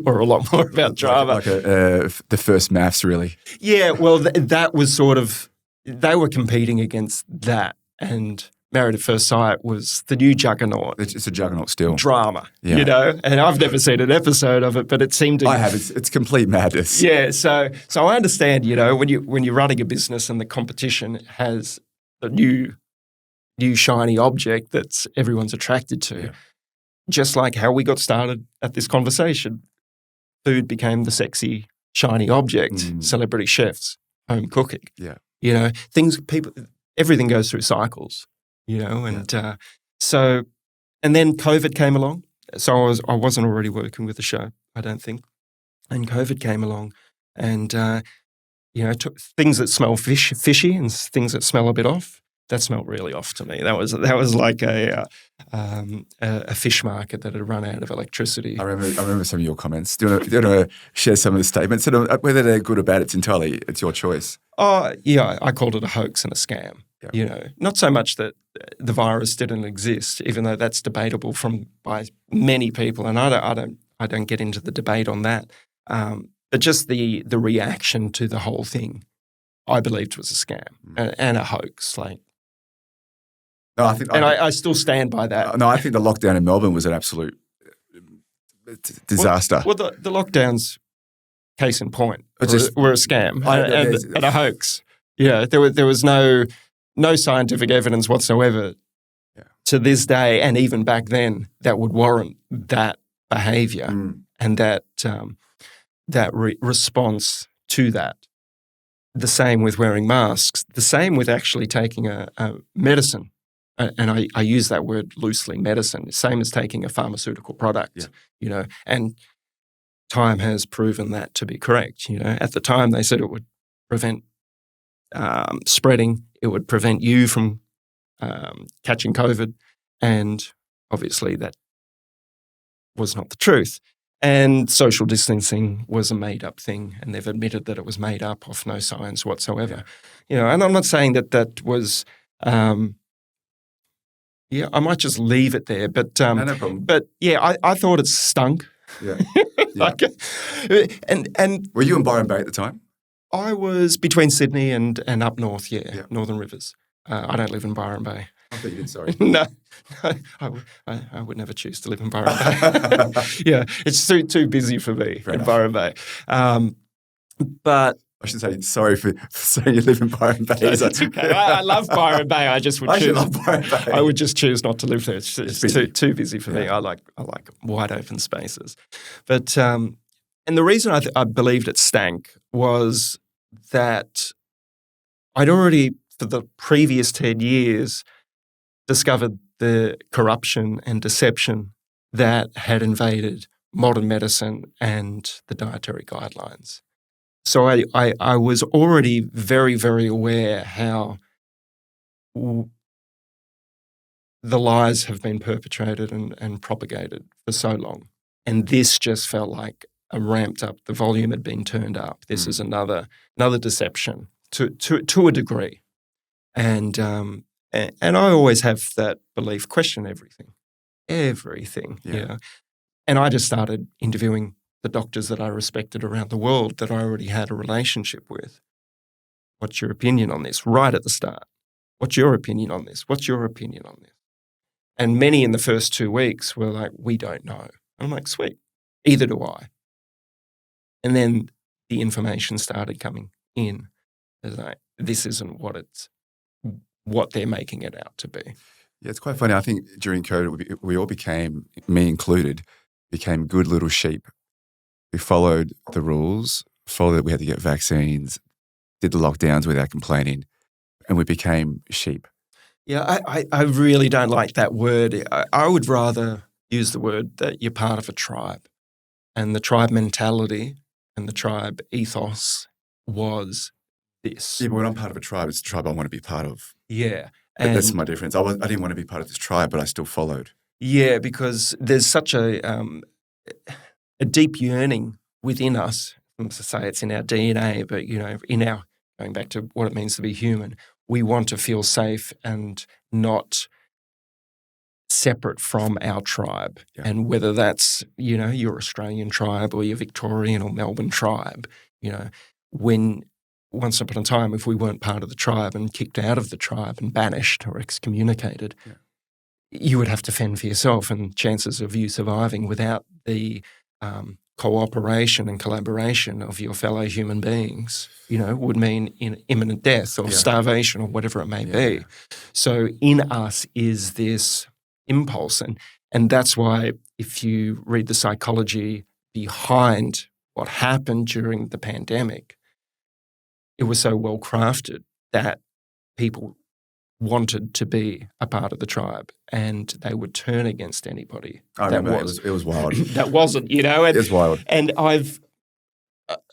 Or a lot more about drama. Like the first maths, really. Yeah, well, that was sort of, they were competing against that, and Married at First Sight was the new juggernaut. It's a juggernaut still. Drama, and I've never seen an episode of it, but it seemed to... I have. It's complete madness. Yeah, so I understand, when you're running a business and the competition has a new shiny object that everyone's attracted to. Yeah. Just like how we got started at this conversation, food became the sexy, shiny object, celebrity chefs, home cooking. Yeah. Everything goes through cycles, and and then COVID came along. So I wasn't already working with the show, I don't think. And COVID came along and, things that smell fishy and things that smell a bit off. that smelled really off to me. That was like a fish market that had run out of electricity. I remember some of your comments. Do you want to share some of the statements? And whether they're good or bad, it's your choice. Oh, yeah, I called it a hoax and a scam. Yeah. Not so much that the virus didn't exist, even though that's debatable by many people, and I don't get into the debate on that. But just the reaction to the whole thing, I believed was a scam and a hoax. No, I still stand by that. No, I think the lockdown in Melbourne was an absolute disaster. Well, the lockdowns, case in point, were a scam and a hoax. Yeah, there was no scientific evidence whatsoever to this day, and even back then, that would warrant that behaviour and that response to that. The same with wearing masks. The same with actually taking a medicine. And I use that word loosely, medicine, same as taking a pharmaceutical product, and time has proven that to be correct. At the time they said it would prevent spreading, it would prevent you from catching COVID, and obviously that was not the truth. And social distancing was a made-up thing, and they've admitted that it was made up off no science whatsoever. And I'm not saying that was... I might just leave it there, but no problem. But I thought it stunk. Yeah. And were you in Byron Bay at the time? I was between Sydney and up north, Northern Rivers. I don't live in Byron Bay. I thought you did, sorry. No, I would never choose to live in Byron Bay. It's too busy for me in Byron Bay. But I should say sorry for saying you live in Byron Bay. That's okay. I love Byron Bay. I just would choose. Love Byron Bay. I would just choose not to live there. It's too busy for me. I like wide open spaces. But and the reason I believed it stank was that I'd already, for the previous 10 years, discovered the corruption and deception that had invaded modern medicine and the dietary guidelines. So I was already very, very aware how the lies have been perpetrated and propagated for so long. And this just felt like a ramped up, the volume had been turned up. This is another deception to a degree. And I always have that belief, question everything. Yeah. And I just started interviewing the doctors that I respected around the world that I already had a relationship with. What's your opinion on this? Right at the start. What's your opinion on this? What's your opinion on this? And many in the first 2 weeks were like, we don't know. I'm like, sweet, either do I. And then the information started coming in. As like, this isn't what they're making it out to be. Yeah, it's quite funny. I think during COVID, we all became, me included, became good little sheep. We followed the rules, followed that we had to get vaccines, did the lockdowns without complaining, and we became sheep. Yeah, I really don't like that word. I would rather use the word that you're part of a tribe. And the tribe mentality and the tribe ethos was this. Yeah, but when I'm part of a tribe, it's a tribe I want to be part of. Yeah. And that's my difference. I didn't want to be part of this tribe, but I still followed. Yeah, because there's such a deep yearning within us. I'm to say it's in our DNA, but going back to what it means to be human, we want to feel safe and not separate from our tribe. Yeah. And whether that's, your Australian tribe or your Victorian or Melbourne tribe, when once upon a time, if we weren't part of the tribe and kicked out of the tribe and banished or excommunicated, you would have to fend for yourself, and chances of you surviving without the cooperation and collaboration of your fellow human beings, would mean imminent death or starvation or whatever it may be. So in us is this impulse. And that's why if you read the psychology behind what happened during the pandemic, it was so well crafted that people wanted to be a part of the tribe, and they would turn against anybody. I remember it was wild. That wasn't, And, it was wild. And I've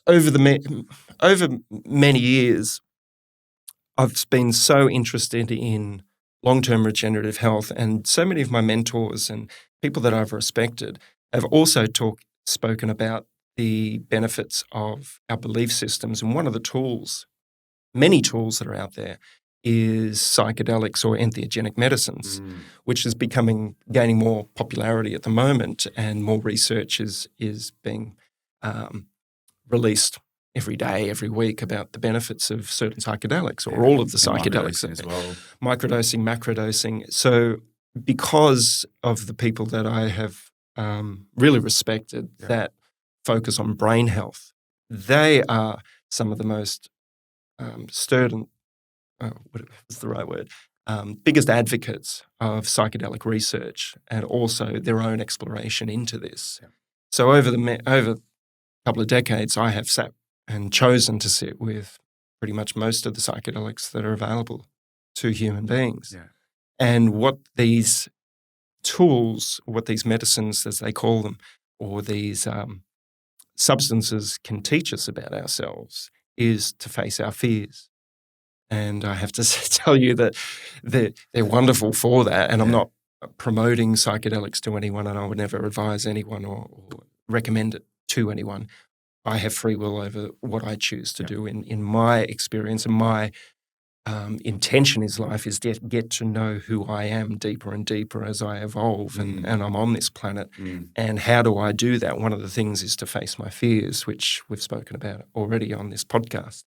over many years, I've been so interested in long-term regenerative health, and so many of my mentors and people that I've respected have also spoken about the benefits of our belief systems. And one of the tools, many tools that are out there, is psychedelics or entheogenic medicines, which is gaining more popularity at the moment, and more research is being released every day, every week, about the benefits of certain psychedelics, or all of the psychedelics as well. Microdosing, macrodosing. So because of the people that I have really respected that focus on brain health, they are some of the most stern, what's the right word, biggest advocates of psychedelic research, and also their own exploration into this. Yeah. So over a couple of decades, I have sat and chosen to sit with pretty much most of the psychedelics that are available to human beings. Yeah. And what these tools, what these medicines, as they call them, or these substances can teach us about ourselves is to face our fears. And I have to tell you that they're wonderful for that. And I'm not promoting psychedelics to anyone, and I would never advise anyone or recommend it to anyone. I have free will over what I choose to do in my experience, and my intention in life is to get to know who I am deeper and deeper as I evolve and I'm on this planet. And how do I do that? One of the things is to face my fears, which we've spoken about already on this podcast.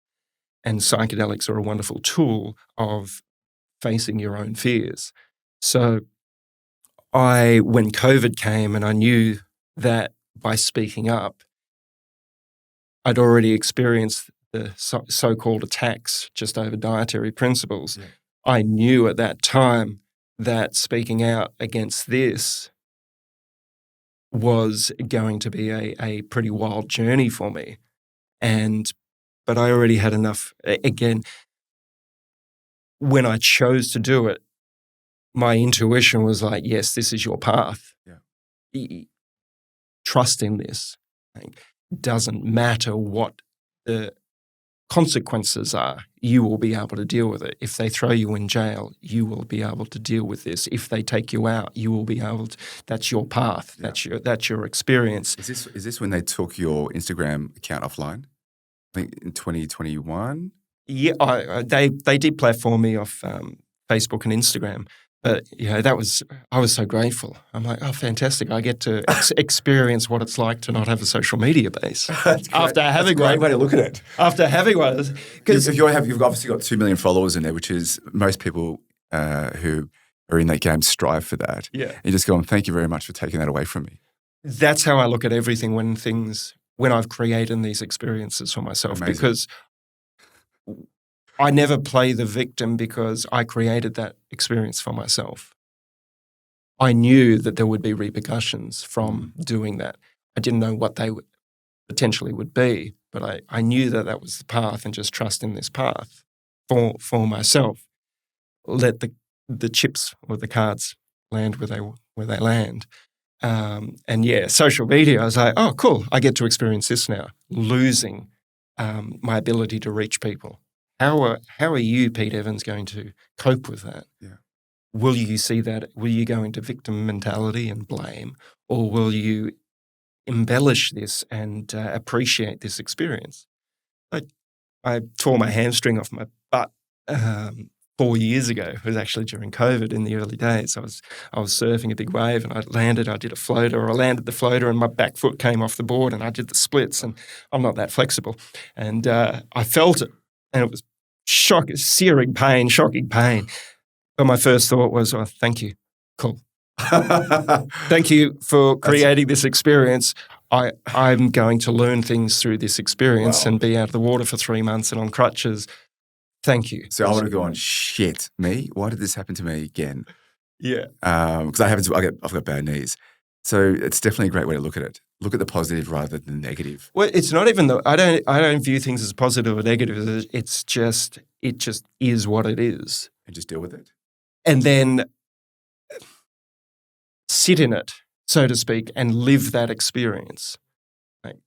And psychedelics are a wonderful tool of facing your own fears. So when COVID came, and I knew that by speaking up, I'd already experienced the so-called attacks just over dietary principles. Yeah. I knew at that time that speaking out against this was going to be a pretty wild journey for me. But I already had enough. Again, when I chose to do it, my intuition was like, yes, this is your path. Yeah. Trust in this. Doesn't matter what the consequences are, you will be able to deal with it. If they throw you in jail, you will be able to deal with this. If they take you out, you will be able to. That's your path. Yeah. That's your experience. Is this when they took your Instagram account offline? I think in 2021. Yeah, they deplatformed me off Facebook and Instagram. But I was so grateful. I'm like, oh, fantastic! I get to experience what it's like to not have a social media base. After having one, way to look at it. After having one, because you've obviously got 2 million followers in there, which is most people who are in that game strive for that. Yeah, and you just go, thank you very much for taking that away from me. That's how I look at everything when I've created these experiences for myself. Amazing. Because I never play the victim, because I created that experience for myself. I knew that there would be repercussions from doing that. I didn't know what they potentially would be, but I knew that was the path, and just trust in this path for myself. Let the chips or the cards land where they land. Social media, I was like, oh, cool, I get to experience this now, losing my ability to reach people. How are you, Pete Evans, going to cope with that? Yeah. Will you see that? Will you go into victim mentality and blame, or will you embellish this and appreciate this experience? I tore my hamstring off my butt 4 years ago. It was actually during COVID in the early days. I was surfing a big wave, and I landed. I did a floater. I landed the floater, and my back foot came off the board, and I did the splits. And I'm not that flexible, and I felt it. And it was shocking pain. But my first thought was, oh, thank you. Cool. Thank you for creating this experience. I'm going to learn things through this experience and be out of the water for 3 months and on crutches. Thank you. So I would have gone, shit, me? Why did this happen to me again? Yeah. Because I've got bad knees. So it's definitely a great way to look at it. Look at the positive rather than the negative. Well, it's not even I don't view things as positive or negative. It just is what it is. And just deal with it. And then sit in it, so to speak, and live that experience. Like,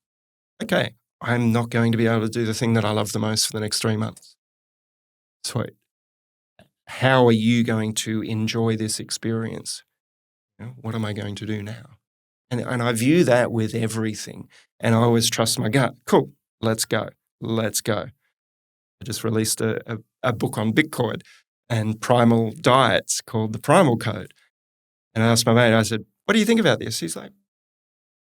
okay, I'm not going to be able to do the thing that I love the most for the next 3 months. sweet. How are you going to enjoy this experience? What am I going to do now? And I view that with everything. And I always trust my gut. Cool, let's go. Let's go. I just released a book on Bitcoin and primal diets called the Primal Code. And I asked my mate, I said, what do you think about this? He's like,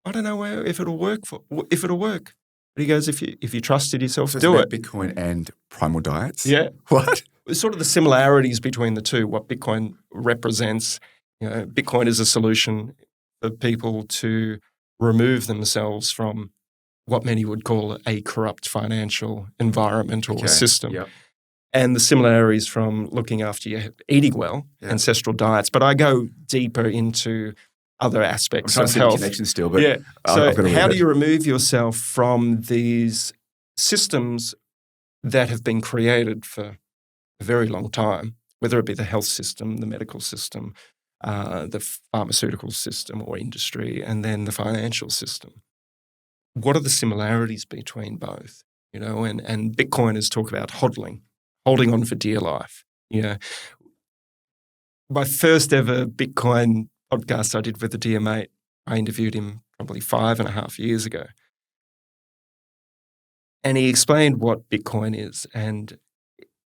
I don't know if it'll work. But he goes, if you trusted yourself, So do it's it. about Bitcoin and primal diets? Yeah. What? Sort of the similarities between the two, what Bitcoin represents. Bitcoin is a solution for people to remove themselves from what many would call a corrupt financial environment or system. Yep. And the similarities from looking after your eating well, ancestral diets. But I go deeper into other aspects I'm trying of to see health. the connection still, but So how do you remove yourself from these systems that have been created for a very long time, whether it be the health system, the medical system, the pharmaceutical system or industry, and then the financial system? What are the similarities between both? And Bitcoiners talk about holding on for dear life. My first ever Bitcoin podcast I did with a dear mate, I interviewed him probably 5.5 years ago. And he explained what Bitcoin is. And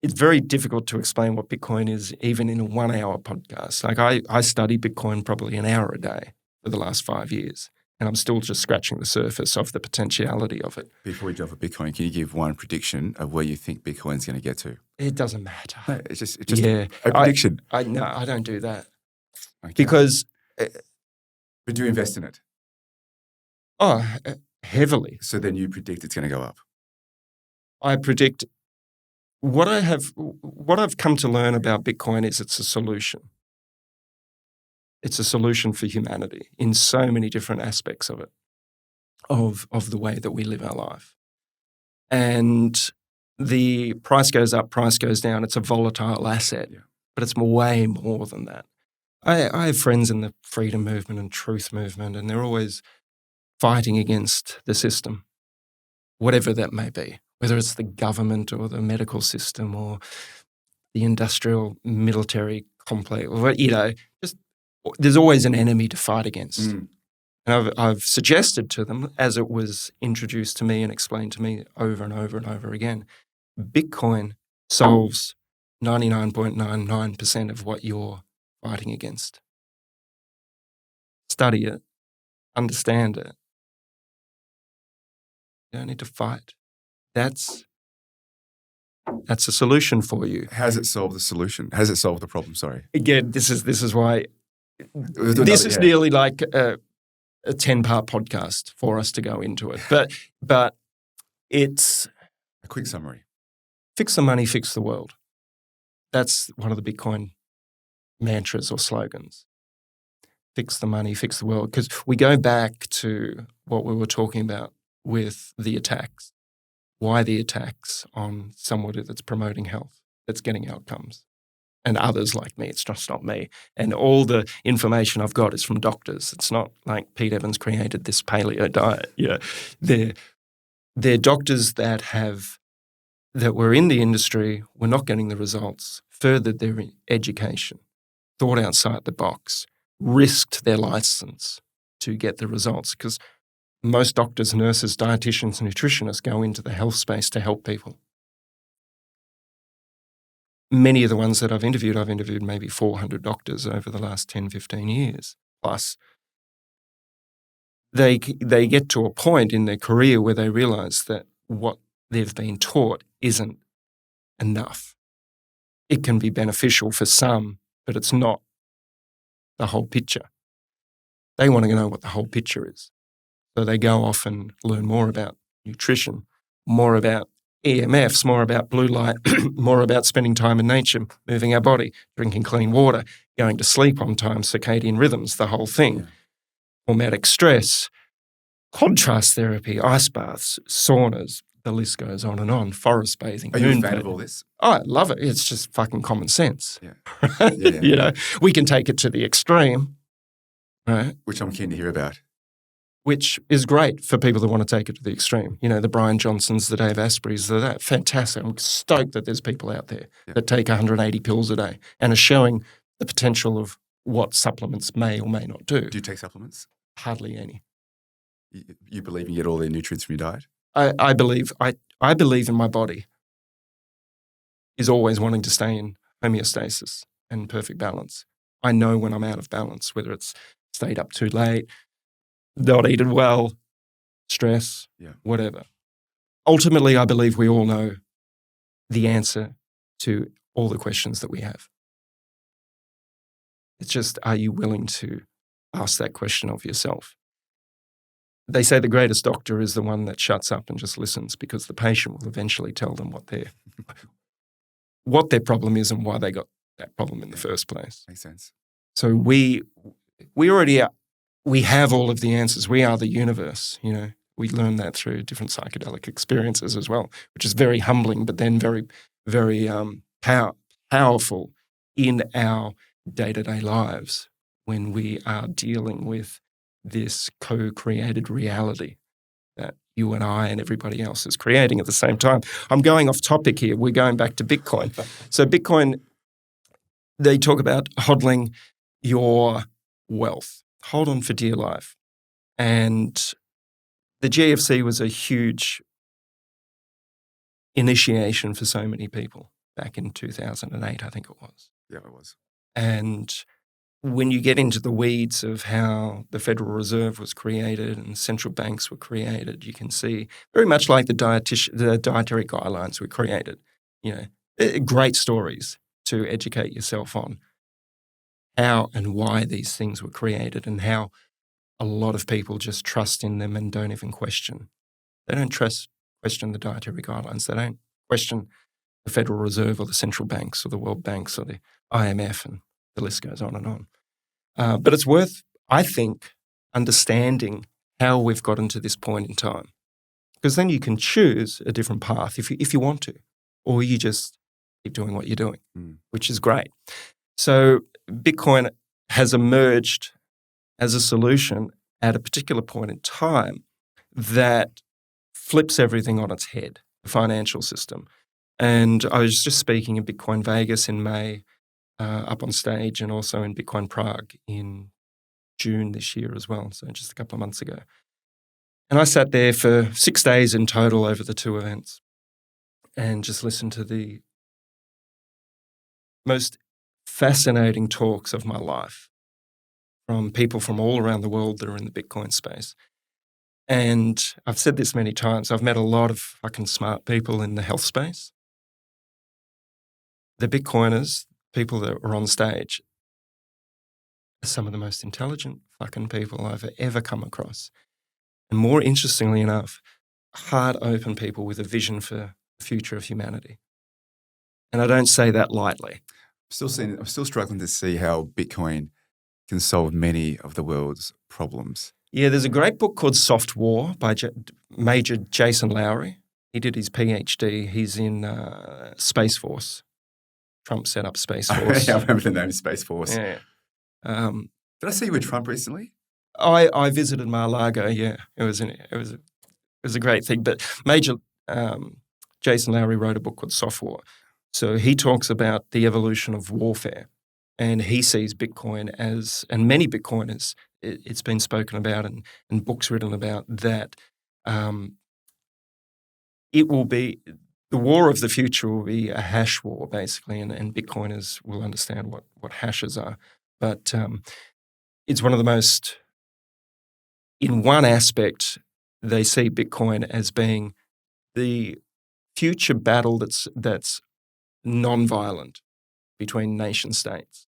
it's very difficult to explain what Bitcoin is even in a 1-hour podcast. Like I study Bitcoin probably an hour a day for the last 5 years. And I'm still just scratching the surface of the potentiality of it. Before we jump at Bitcoin, can you give one prediction of where you think Bitcoin's going to get to? It doesn't matter. No, it's just a prediction. No, I don't do that. Okay. Because... but do you invest in it? Heavily. So then you predict it's going to go up? I predict... What I've come to learn about Bitcoin is it's a solution. It's a solution for humanity in so many different aspects of it, of the way that we live our life. And the price goes up, price goes down. It's a volatile asset, but it's way more than that. I have friends in the freedom movement and truth movement, and they're always fighting against the system, whatever that may be, whether it's the government or the medical system or the industrial military complex, just there's always an enemy to fight against. And I've suggested to them, as it was introduced to me and explained to me over and over and over again, Bitcoin solves 99.99% of what you're fighting against. Study it, understand it. You don't need to fight. That's a solution for you. Has it solved the solution? Has it solved the problem? Sorry. Again, this is why this is nearly like a 10-part podcast for us to go into it. But it's a quick summary. Fix the money, fix the world. That's one of the Bitcoin mantras or slogans. Fix the money, fix the world. Because we go back to what we were talking about with the attacks. Why the attacks on somebody that's promoting health, that's getting outcomes? And others like me, it's just not me. And all the information I've got is from doctors. It's not like Pete Evans created this paleo diet. They're doctors that were in the industry, were not getting the results, furthered their education, thought outside the box, risked their license to get the results. Because most doctors, nurses, dietitians, nutritionists go into the health space to help people. Many of the ones that I've interviewed maybe 400 doctors over the last 10, 15 years plus. They get to a point in their career where they realize that what they've been taught isn't enough. It can be beneficial for some, but it's not the whole picture. They want to know what the whole picture is. So they go off and learn more about nutrition, more about EMFs, more about blue light, more about spending time in nature, moving our body, drinking clean water, going to sleep on time, circadian rhythms, the whole thing. Hormetic stress, contrast therapy, ice baths, saunas, the list goes on, forest bathing. Are you a fan of all this? Oh, I love it. It's just fucking common sense. Yeah. We can take it to the extreme, right? Which I'm keen to hear about. which is great for people that want to take it to the extreme. You know, the Brian Johnsons, the Dave Aspreys, that fantastic. I'm stoked that there's people out there that take 180 pills a day and are showing the potential of what supplements may or may not do. Do you take supplements? Hardly any. You believe you get all the nutrients from your diet? I believe in my body is always wanting to stay in homeostasis and perfect balance. I know when I'm out of balance, whether it's stayed up too late, not eaten well, stress, whatever. Ultimately, I believe we all know the answer to all the questions that we have. It's just, are you willing to ask that question of yourself? They say the greatest doctor is the one that shuts up and just listens, because the patient will eventually tell them what their problem is and why they got that problem in the first place. Makes sense. So we already are. We have all of the answers. We are the universe, you know. We learn that through different psychedelic experiences as well, which is very humbling, but then very, very powerful in our day-to-day lives when we are dealing with this co-created reality that you and I and everybody else is creating at the same time. I'm going off topic here. We're going back to Bitcoin. So Bitcoin, they talk about hodling your wealth. Hold on for dear life. And the GFC was a huge initiation for so many people back in 2008, I think it was. Yeah, it was. And when you get into the weeds of how the Federal Reserve was created and central banks were created, you can see very much like the dietary guidelines were created. You know, great stories to educate yourself on how and why these things were created, and how a lot of people just trust in them and don't even question. They don't question the dietary guidelines. They don't question the Federal Reserve or the central banks or the World Banks or the IMF, and the list goes on and on. But it's worth, I think, understanding how we've gotten to this point in time, because then you can choose a different path if you want to, or you just keep doing what you're doing, which is great. So Bitcoin has emerged as a solution at a particular point in time that flips everything on its head, the financial system. And I was just speaking in Bitcoin Vegas in May, up on stage, and also in Bitcoin Prague in June this year as well, so just a couple of months ago. And I sat there for 6 days in total over the two events and just listened to the most fascinating talks of my life from people from all around the world that are in the Bitcoin space. And I've said this many times, I've met a lot of fucking smart people in the health space. The Bitcoiners, people that were on stage, are some of the most intelligent fucking people I've ever come across. And more interestingly enough, heart open people with a vision for the future of humanity. And I don't say that lightly. I'm still struggling to see how Bitcoin can solve many of the world's problems. Yeah, there's a great book called Soft War by Major Jason Lowry. He did his PhD. He's in Space Force. Trump set up Space Force. Yeah, I remember the name Space Force. Yeah. Did I see you with Trump recently? I visited Mar-a-Lago. Yeah, it was a great thing. But Major Jason Lowry wrote a book called Soft War. So he talks about the evolution of warfare, and he sees Bitcoin as, and many Bitcoiners, it's been spoken about and books written about that. It will be, the war of the future will be a hash war, basically, and Bitcoiners will understand what hashes are. But it's one of the most, in one aspect, they see Bitcoin as being the future battle that's non-violent between nation states.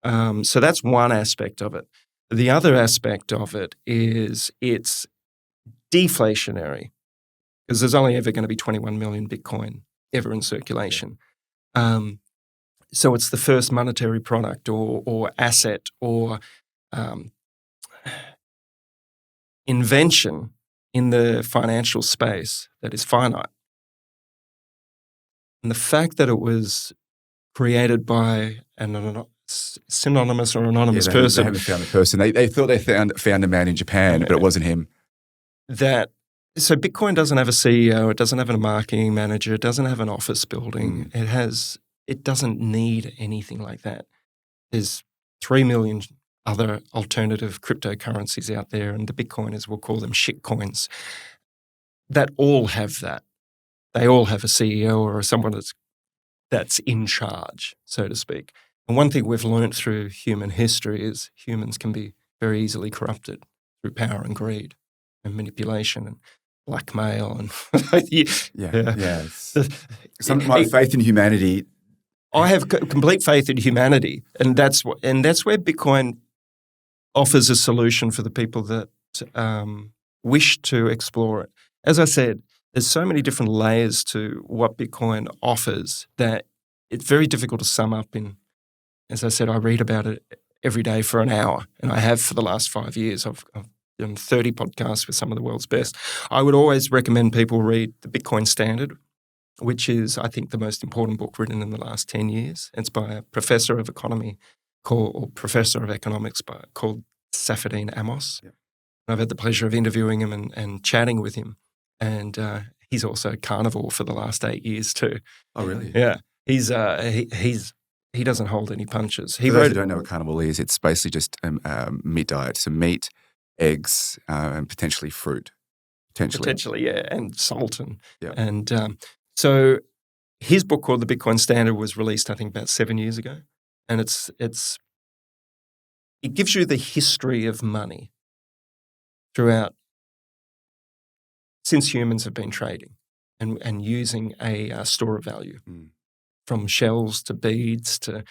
So that's one aspect of it. The other aspect of it is it's deflationary, because there's only ever going to be 21 million Bitcoin ever in circulation. So it's the first monetary product or asset or invention in the financial space that is finite. And the fact that it was created by synonymous or anonymous They person. haven't found the person. They thought they found a man in Japan, but it wasn't him. So Bitcoin doesn't have a CEO, it doesn't have a marketing manager, it doesn't have an office building. It doesn't need anything like that. There's 3 million other alternative cryptocurrencies out there, and the Bitcoiners will call them shit coins, that all have that. They all have a CEO or someone that's in charge, so to speak. And one thing we've learned through human history is humans can be very easily corrupted through power and greed and manipulation and blackmail and My faith in humanity. I have complete faith in humanity, and that's where Bitcoin offers a solution for the people that wish to explore it. As I said, there's so many different layers to what Bitcoin offers that it's very difficult to sum up in. As I said, I read about it every day for an hour, and I have for the last 5 years. I've done 30 podcasts with some of the world's best. I would always recommend people read The Bitcoin Standard, which is, I think, the most important book written in the last 10 years. It's by a professor of economics called Safadine Amos. Yeah. I've had the pleasure of interviewing him and chatting with him. And he's also carnivore for the last 8 years too. Oh, really? Yeah. He doesn't hold any punches. For those who don't know what carnivore is, it's basically just meat diet. So meat, eggs, and potentially fruit. Potentially, yeah, and salt. So his book called The Bitcoin Standard was released, I think, about 7 years ago. And it gives you the history of money throughout since humans have been trading and using a store of value, from shells to beads to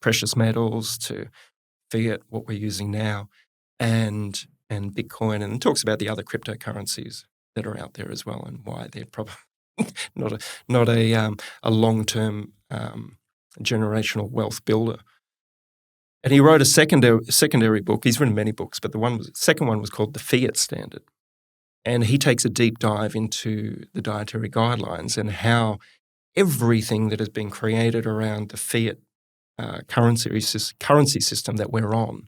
precious metals to fiat, what we're using now, and Bitcoin, and it talks about the other cryptocurrencies that are out there as well and why they're probably not a long-term generational wealth builder. And he wrote a secondary book. He's written many books, but the second one was called The Fiat Standard. And he takes a deep dive into the dietary guidelines and how everything that has been created around the fiat currency system that we're on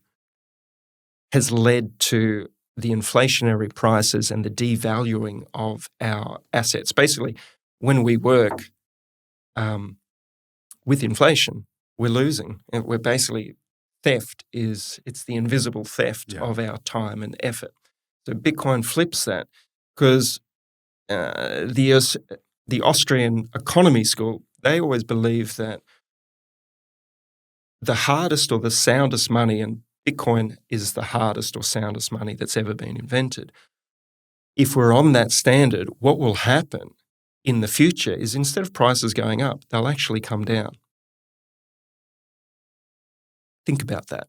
has led to the inflationary prices and the devaluing of our assets. Basically, when we work with inflation, we're losing. And we're basically, it's the invisible theft of our time and effort. So Bitcoin flips that because the Austrian economy school, they always believe that the hardest or the soundest money, and Bitcoin is the hardest or soundest money that's ever been invented. If we're on that standard, what will happen in the future is instead of prices going up, they'll actually come down. Think about that.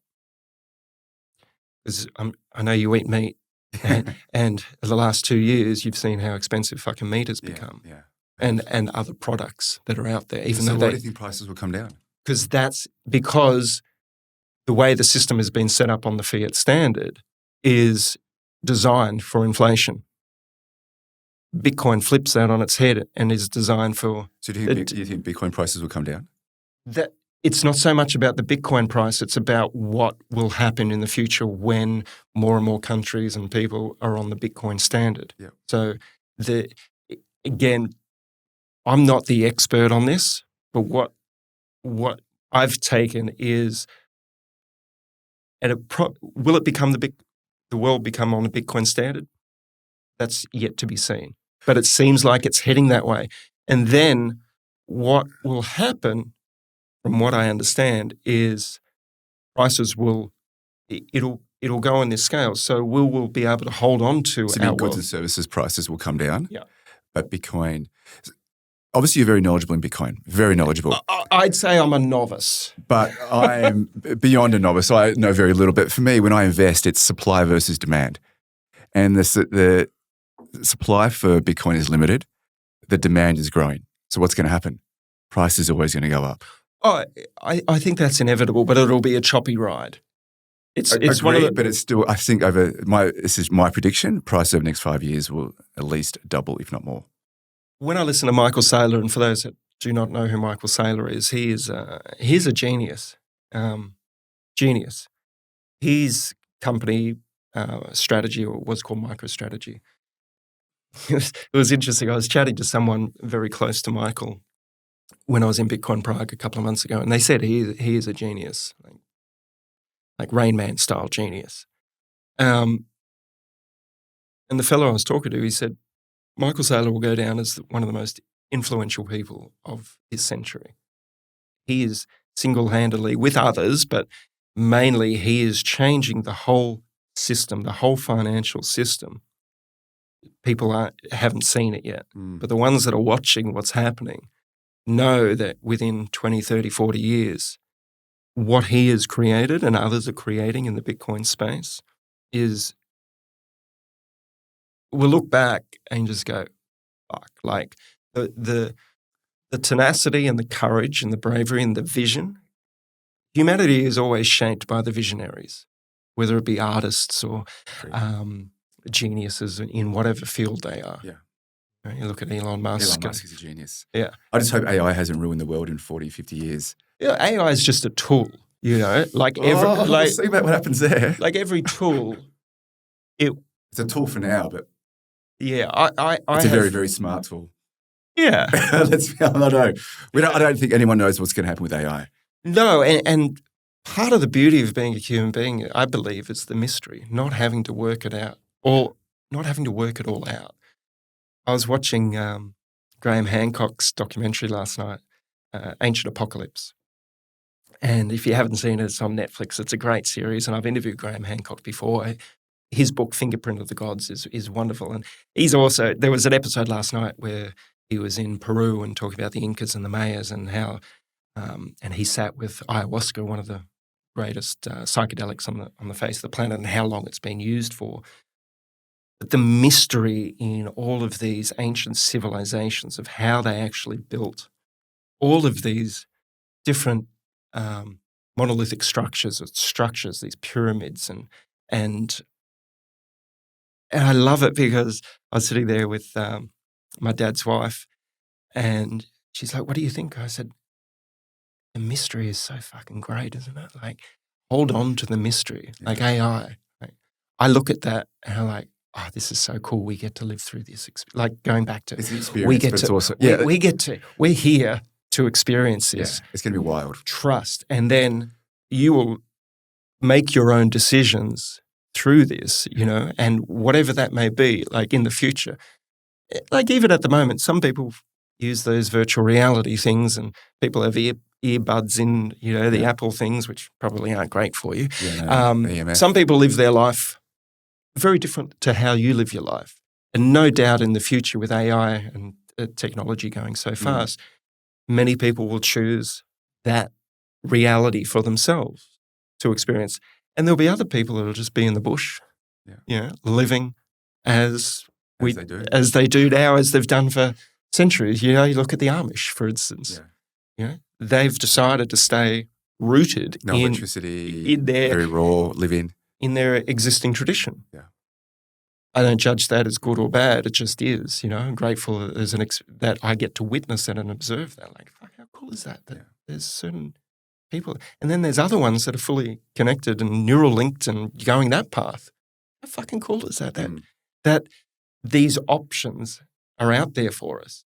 Because I know you eat meat, and in the last 2 years, you've seen how expensive fucking meat has become, and other products that are out there. So why do you think prices will come down? Because the way the system has been set up on the fiat standard is designed for inflation. Bitcoin flips that on its head and is designed for... So do you think Bitcoin prices will come down? It's not so much about the Bitcoin price, it's about what will happen in the future when more and more countries and people are on the Bitcoin standard. Yeah. So, again, I'm not the expert on this, but what I've taken is, will it become the world become on a Bitcoin standard? That's yet to be seen. But it seems like it's heading that way. And then what will happen, from what I understand, is prices it'll go on this scale. So we'll be able to hold on to our goods and services prices will come down. Yeah. But Bitcoin, obviously you're very knowledgeable in Bitcoin, very knowledgeable. I'd say I'm a novice. But I'm beyond a novice. I know very little. But for me, when I invest, it's supply versus demand. And the supply for Bitcoin is limited. The demand is growing. So what's going to happen? Price is always going to go up. Oh, I think that's inevitable, but it'll be a choppy ride. It's one of but it's still, I think this is my prediction, price over the next 5 years will at least double, if not more. When I listen to Michael Saylor, and for those that do not know who Michael Saylor is, he's a genius. genius. His company strategy was called MicroStrategy. It was interesting. I was chatting to someone very close to Michael when I was in Bitcoin Prague a couple of months ago, and they said he is a genius, like Rain Man style genius. And the fellow I was talking to, he said, Michael Saylor will go down as one of the most influential people of this century. He is single-handedly, with others, but mainly he is changing the whole system, the whole financial system. People haven't seen it yet, but the ones that are watching what's happening know that within 20, 30, 40 years, what he has created and others are creating in the Bitcoin space is, we'll look back and just go, fuck, like the tenacity and the courage and the bravery and the vision. Humanity is always shaped by the visionaries, whether it be artists or geniuses in whatever field they are. Yeah. You look at Elon Musk. Elon Musk is a genius. Yeah. I just hope AI hasn't ruined the world in 40, 50 years. Yeah, AI is just a tool, you know, like we'll see about what happens there. Like every tool, it's a tool for now, but yeah, it's a very, very smart tool. Yeah. I don't know. I don't think anyone knows what's going to happen with AI. No, and part of the beauty of being a human being, I believe, is the mystery, not having to work it out or not having to work it all out. I was watching Graham Hancock's documentary last night, Ancient Apocalypse. And if you haven't seen it, it's on Netflix. It's a great series, and I've interviewed Graham Hancock before. His book, Fingerprint of the Gods, is wonderful. And there was an episode last night where he was in Peru and talking about the Incas and the Mayas and how, and he sat with ayahuasca, one of the greatest psychedelics on the face of the planet, and how long it's been used for. But the mystery in all of these ancient civilizations of how they actually built all of these different monolithic structures, these pyramids, and I love it because I was sitting there with my dad's wife, and she's like, "What do you think?" I said, "The mystery is so fucking great, isn't it? Like, hold on to the mystery, like AI." Like, I look at that and I'm like, "Oh, this is so cool. We get to live through this. Like going back to it's an experience, but it's also we're here to experience this. Yeah, it's going to be wild. Trust, and then you will make your own decisions through this, you know, and whatever that may be, like in the future. Like even at the moment, some people use those virtual reality things, and people have earbuds in, you know, the Apple things, which probably aren't great for you. Some people live their life very different to how you live your life. And no doubt in the future with AI and technology going so fast, many people will choose that reality for themselves to experience. And there'll be other people that will just be in the bush, you know, living as they do now, as they've done for centuries. You know, you look at the Amish, for instance. You know, they've decided to stay rooted in electricity, in their very raw living, in their existing tradition. Yeah, I don't judge that as good or bad. It just is. You know, I'm grateful that there's that I get to witness that and observe that. Like, fuck, how cool is that? That there's certain people, and then there's other ones that are fully connected and neural linked and going that path. How fucking cool is that? That these options are out there for us.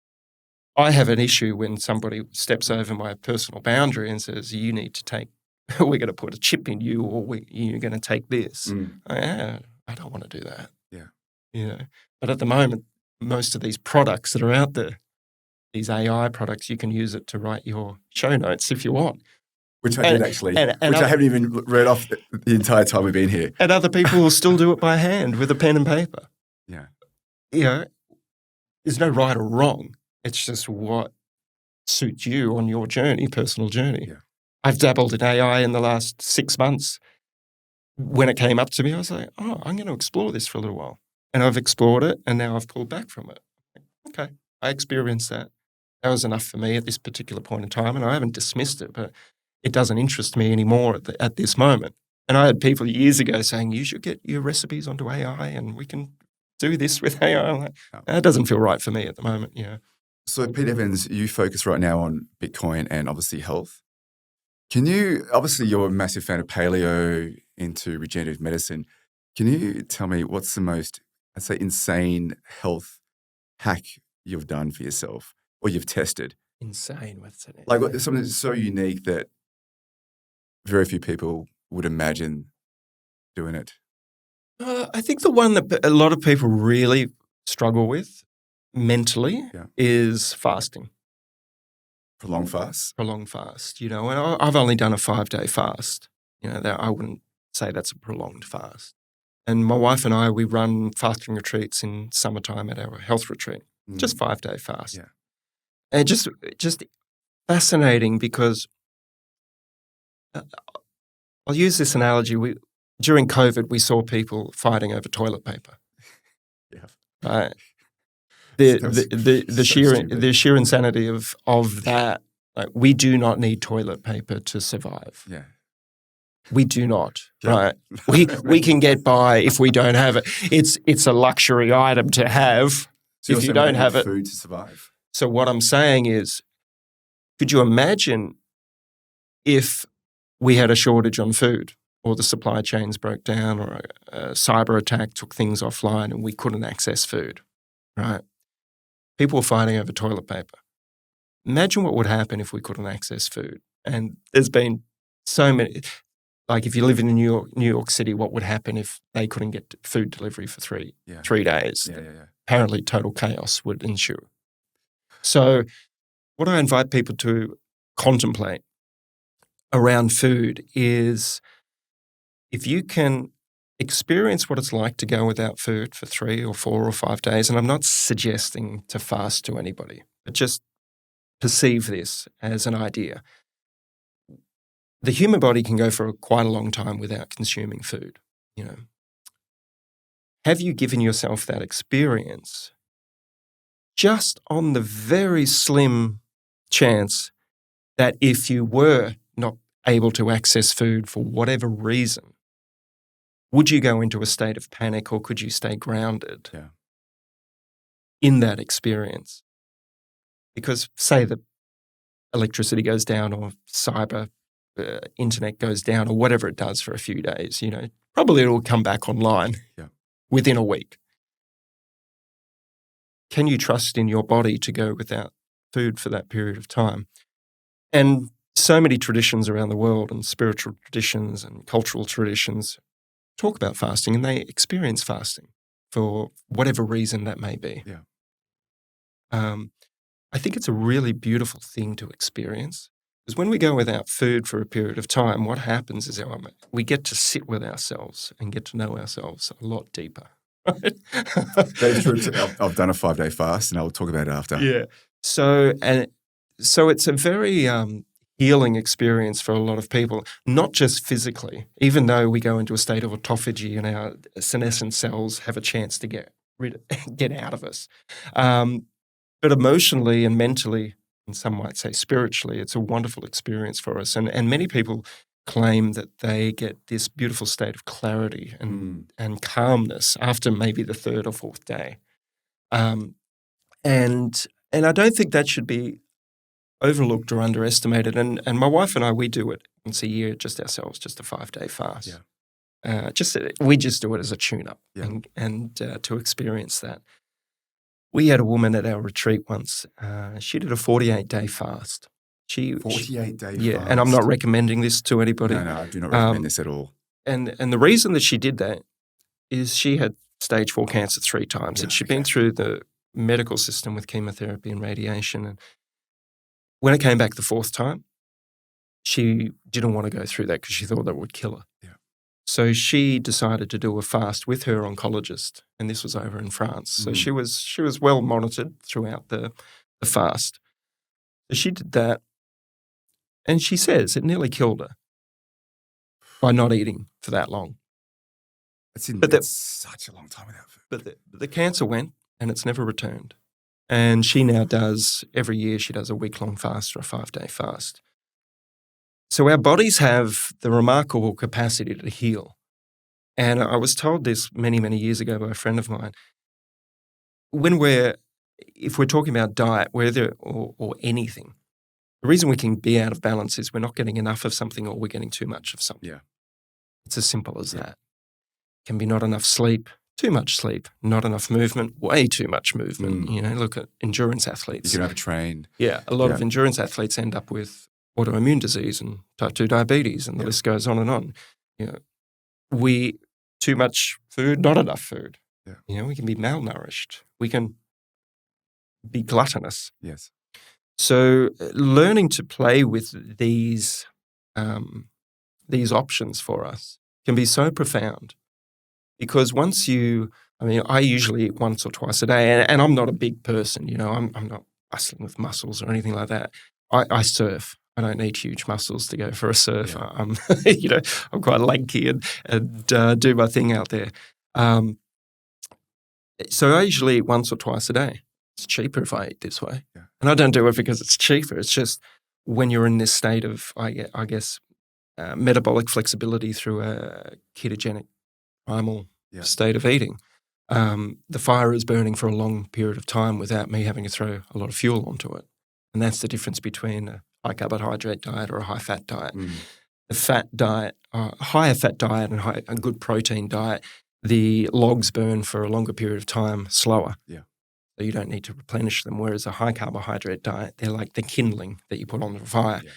I have an issue when somebody steps over my personal boundary and says, "You need to take. We're going to put a chip in you, or you're going to take this." I don't want to do that. Yeah, you know. But at the moment, most of these products that are out there, these AI products, you can use it to write your show notes if you want. Which I did actually, which I haven't even read off the entire time we've been here. And other people will still do it by hand with a pen and paper. Yeah. You know, there's no right or wrong. It's just what suits you on your journey, personal journey. Yeah. I've dabbled in AI in the last 6 months. When it came up to me, I was like, "Oh, I'm going to explore this for a little while." And I've explored it, and now I've pulled back from it. Okay, I experienced that. That was enough for me at this particular point in time, and I haven't dismissed it, but it doesn't interest me anymore at this moment. And I had people years ago saying, "You should get your recipes onto AI, and we can do this with AI." I'm like, that doesn't feel right for me at the moment, you know. So, Pete Evans, you focus right now on Bitcoin and obviously health. Can you, obviously you're a massive fan of paleo, into regenerative medicine. Can you tell me what's the most, I'd say, insane health hack you've done for yourself or you've tested? Insane. What's it? Like something that's so unique that very few people would imagine doing it. I think the one that a lot of people really struggle with mentally is fasting. Prolonged fast? Prolonged fast, and I've only done a 5-day fast. That I wouldn't say that's a prolonged fast. And my wife and I, we run fasting retreats in summertime at our health retreat, just 5-day fast. Yeah. And just fascinating because I'll use this analogy. During COVID, we saw people fighting over toilet paper. Yeah. Right. The sheer insanity of that. Like, we do not need toilet paper to survive. Yeah. We do not. Yeah. Right. We can get by if we don't have it. It's a luxury item to have. So if you don't have it, food to survive. So what I'm saying is, could you imagine if we had a shortage on food, or the supply chains broke down, or a cyber attack took things offline and we couldn't access food, right? People were fighting over toilet paper. Imagine what would happen if we couldn't access food. And there's been so many, like if you live in New York City, what would happen if they couldn't get food delivery for 3 days? Yeah. Apparently total chaos would ensue. So what I invite people to contemplate around food is, if you can experience what it's like to go without food for 3 or 4 or 5 days, and I'm not suggesting to fast to anybody, but just perceive this as an idea. The human body can go for quite a long time without consuming food, Have you given yourself that experience just on the very slim chance that if you were not able to access food for whatever reason, would you go into a state of panic, or could you stay grounded in that experience? Because say the electricity goes down, or cyber internet goes down, or whatever it does for a few days, probably it'll come back online within a week. Can you trust in your body to go without food for that period of time? And so many traditions around the world, and spiritual traditions and cultural traditions, talk about fasting, and they experience fasting for whatever reason that may be. Yeah. I think it's a really beautiful thing to experience, because when we go without food for a period of time, what happens is we get to sit with ourselves and get to know ourselves a lot deeper. Right? That's true. I've done a 5-day fast, and I'll talk about it after. Yeah. So it's a very healing experience for a lot of people, not just physically, even though we go into a state of autophagy and our senescent cells have a chance to get out of us. But emotionally and mentally, and some might say spiritually, it's a wonderful experience for us. And many people claim that they get this beautiful state of clarity and calmness after maybe the 3rd or 4th day. And I don't think that should be overlooked or underestimated. And my wife and I, we do it once a year, just ourselves, just a 5-day fast. Yeah. We just do it as a tune-up and to experience that. We had a woman at our retreat once. She did a 48-day fast. 48-day fast? Yeah, and I'm not recommending this to anybody. No, I do not recommend this at all. And the reason that she did that is she had stage 4 cancer 3 times, and she'd been through the medical system with chemotherapy and radiation. And when it came back the 4th time, she didn't want to go through that because she thought that would kill her. Yeah. So she decided to do a fast with her oncologist, and this was over in France. So she was well monitored throughout the fast. So she did that, and she says it nearly killed her by not eating for that long. That's such a long time without food. But the cancer went, and it's never returned. And she now does, every year she does a week-long fast or a 5-day fast. So our bodies have the remarkable capacity to heal. And I was told this many, many years ago by a friend of mine. If we're talking about diet, or anything, The reason we can be out of balance is we're not getting enough of something or we're getting too much of something. Yeah. It's as simple as that. Can be not enough sleep, too much sleep, not enough movement, way too much movement. Look at endurance athletes. You can overtrain. Yeah, a lot of endurance athletes end up with autoimmune disease and type 2 diabetes, and the list goes on and on. We too much food, not enough food. Yeah. We can be malnourished. We can be gluttonous. Yes. So learning to play with these options for us can be so profound, because once I usually eat once or twice a day, and I'm not a big person, I'm not bustling with muscles or anything like that. I surf. I don't need huge muscles to go for a surf. Yeah. I'm quite lanky and do my thing out there. So I usually eat once or twice a day. It's cheaper if I eat this way. Yeah. And I don't do it because it's cheaper. It's just when you're in this state of, I guess, metabolic flexibility through a ketogenic primal state of eating, the fire is burning for a long period of time without me having to throw a lot of fuel onto it. And that's the difference between a high carbohydrate diet or a high fat diet. The fat diet, higher fat diet and a good protein diet, the logs burn for a longer period of time slower. Yeah. So you don't need to replenish them. Whereas a high carbohydrate diet, they're like the kindling that you put on the fire. Yeah.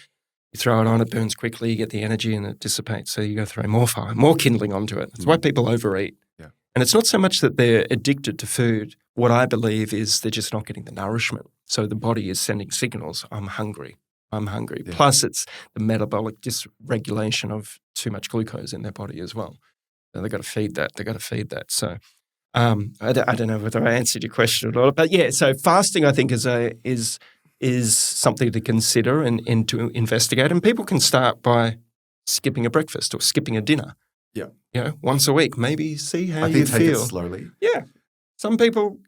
You throw it on, it burns quickly, you get the energy and it dissipates. So you go throw more fire, more kindling onto it. That's why people overeat. Yeah. And it's not so much that they're addicted to food. What I believe is they're just not getting the nourishment. So the body is sending signals, I'm hungry. Yeah. Plus it's the metabolic dysregulation of too much glucose in their body as well. So they've got to feed that. So I don't know whether I answered your question or not, but yeah. So fasting, I think, is something to consider and to investigate. And people can start by skipping a breakfast or skipping a dinner. Yeah. Once a week, maybe see how I you think take feel. it slowly. Yeah. Some people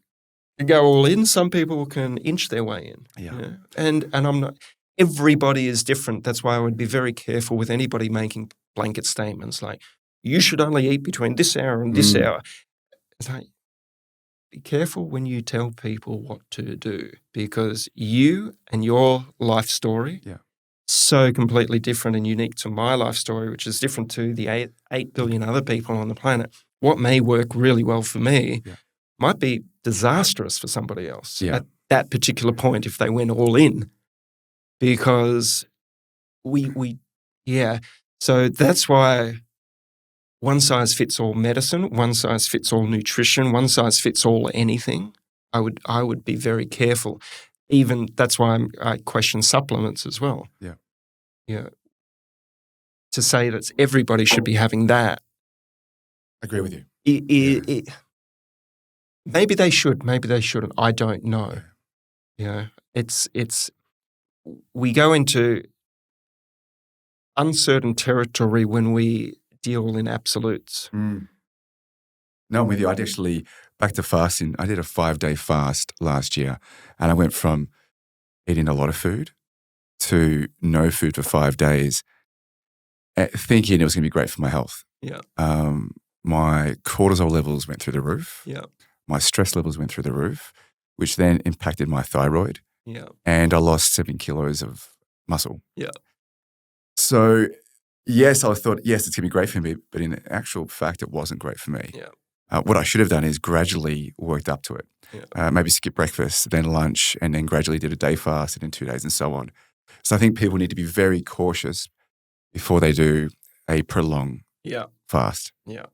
can go all in. Some people can inch their way in. Yeah. And I'm not. Everybody is different. That's why I would be very careful with anybody making blanket statements like, you should only eat between this hour and this hour. It's like, be careful when you tell people what to do, because you and your life story, so completely different and unique to my life story, which is different to the 8 billion other people on the planet. What may work really well for me might be disastrous for somebody else at that particular point if they went all in, because so that's why one size fits all medicine, one size fits all nutrition, one size fits all anything. I would be very careful. Even that's why I question supplements as well. Yeah. To say that everybody should be having that. I agree with you. Maybe they should, maybe they shouldn't. I don't know. It's we go into uncertain territory when we deal in absolutes. No, I'm with you. I'd actually, back to fasting, I did a 5-day fast last year, and I went from eating a lot of food to no food for 5 days, thinking it was going to be great for my health. Yeah. My cortisol levels went through the roof. Yeah. My stress levels went through the roof, which then impacted my thyroid. Yeah. And I lost 7 kilos of muscle. Yeah. So, yes, I thought, yes, it's going to be great for me, but in actual fact, it wasn't great for me. Yeah. What I should have done is gradually worked up to it. Maybe skip breakfast, then lunch, and then gradually did a day fast and then 2 days and so on. So I think people need to be very cautious before they do a prolonged fast. Yeah.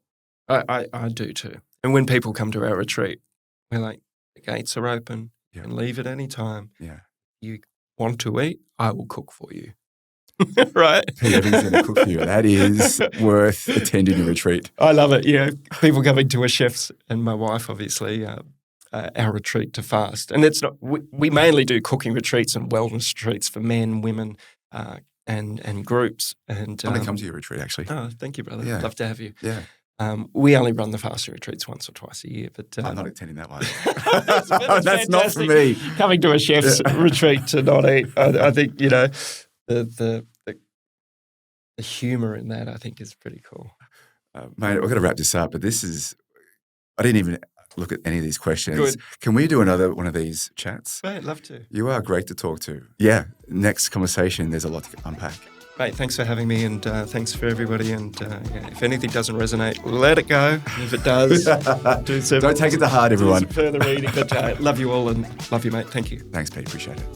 I do too. And when people come to our retreat, we're like, the gates are open. You can leave at any time. Yeah. You want to eat, I will cook for you. Right? Everything's going to cook for you. That is worth attending a retreat. I love it. Yeah. People coming to a chef's, and my wife, obviously, our retreat to fast. And it's not, we mainly do cooking retreats and wellness retreats for men, women, and groups. And I'm going to come to your retreat, actually. Oh, thank you, brother. Yeah. Love to have you. Yeah. We only run the fasting retreats once or twice a year, but I'm not attending that one. That's not for me. Coming to a chef's retreat to not eat, I think the humor in that I think is pretty cool. Mate, I've got to wrap this up, but this is I didn't even look at any of these questions. Good. Can we do another one of these chats? Mate, love to. You are great to talk to. Yeah, next conversation, there's a lot to unpack. Mate, thanks for having me, and thanks for everybody. And if anything doesn't resonate, let it go. And if it does, Don't take it to heart, everyone. Do some further reading. But love you all, and love you, mate. Thank you. Thanks, Pete. Appreciate it.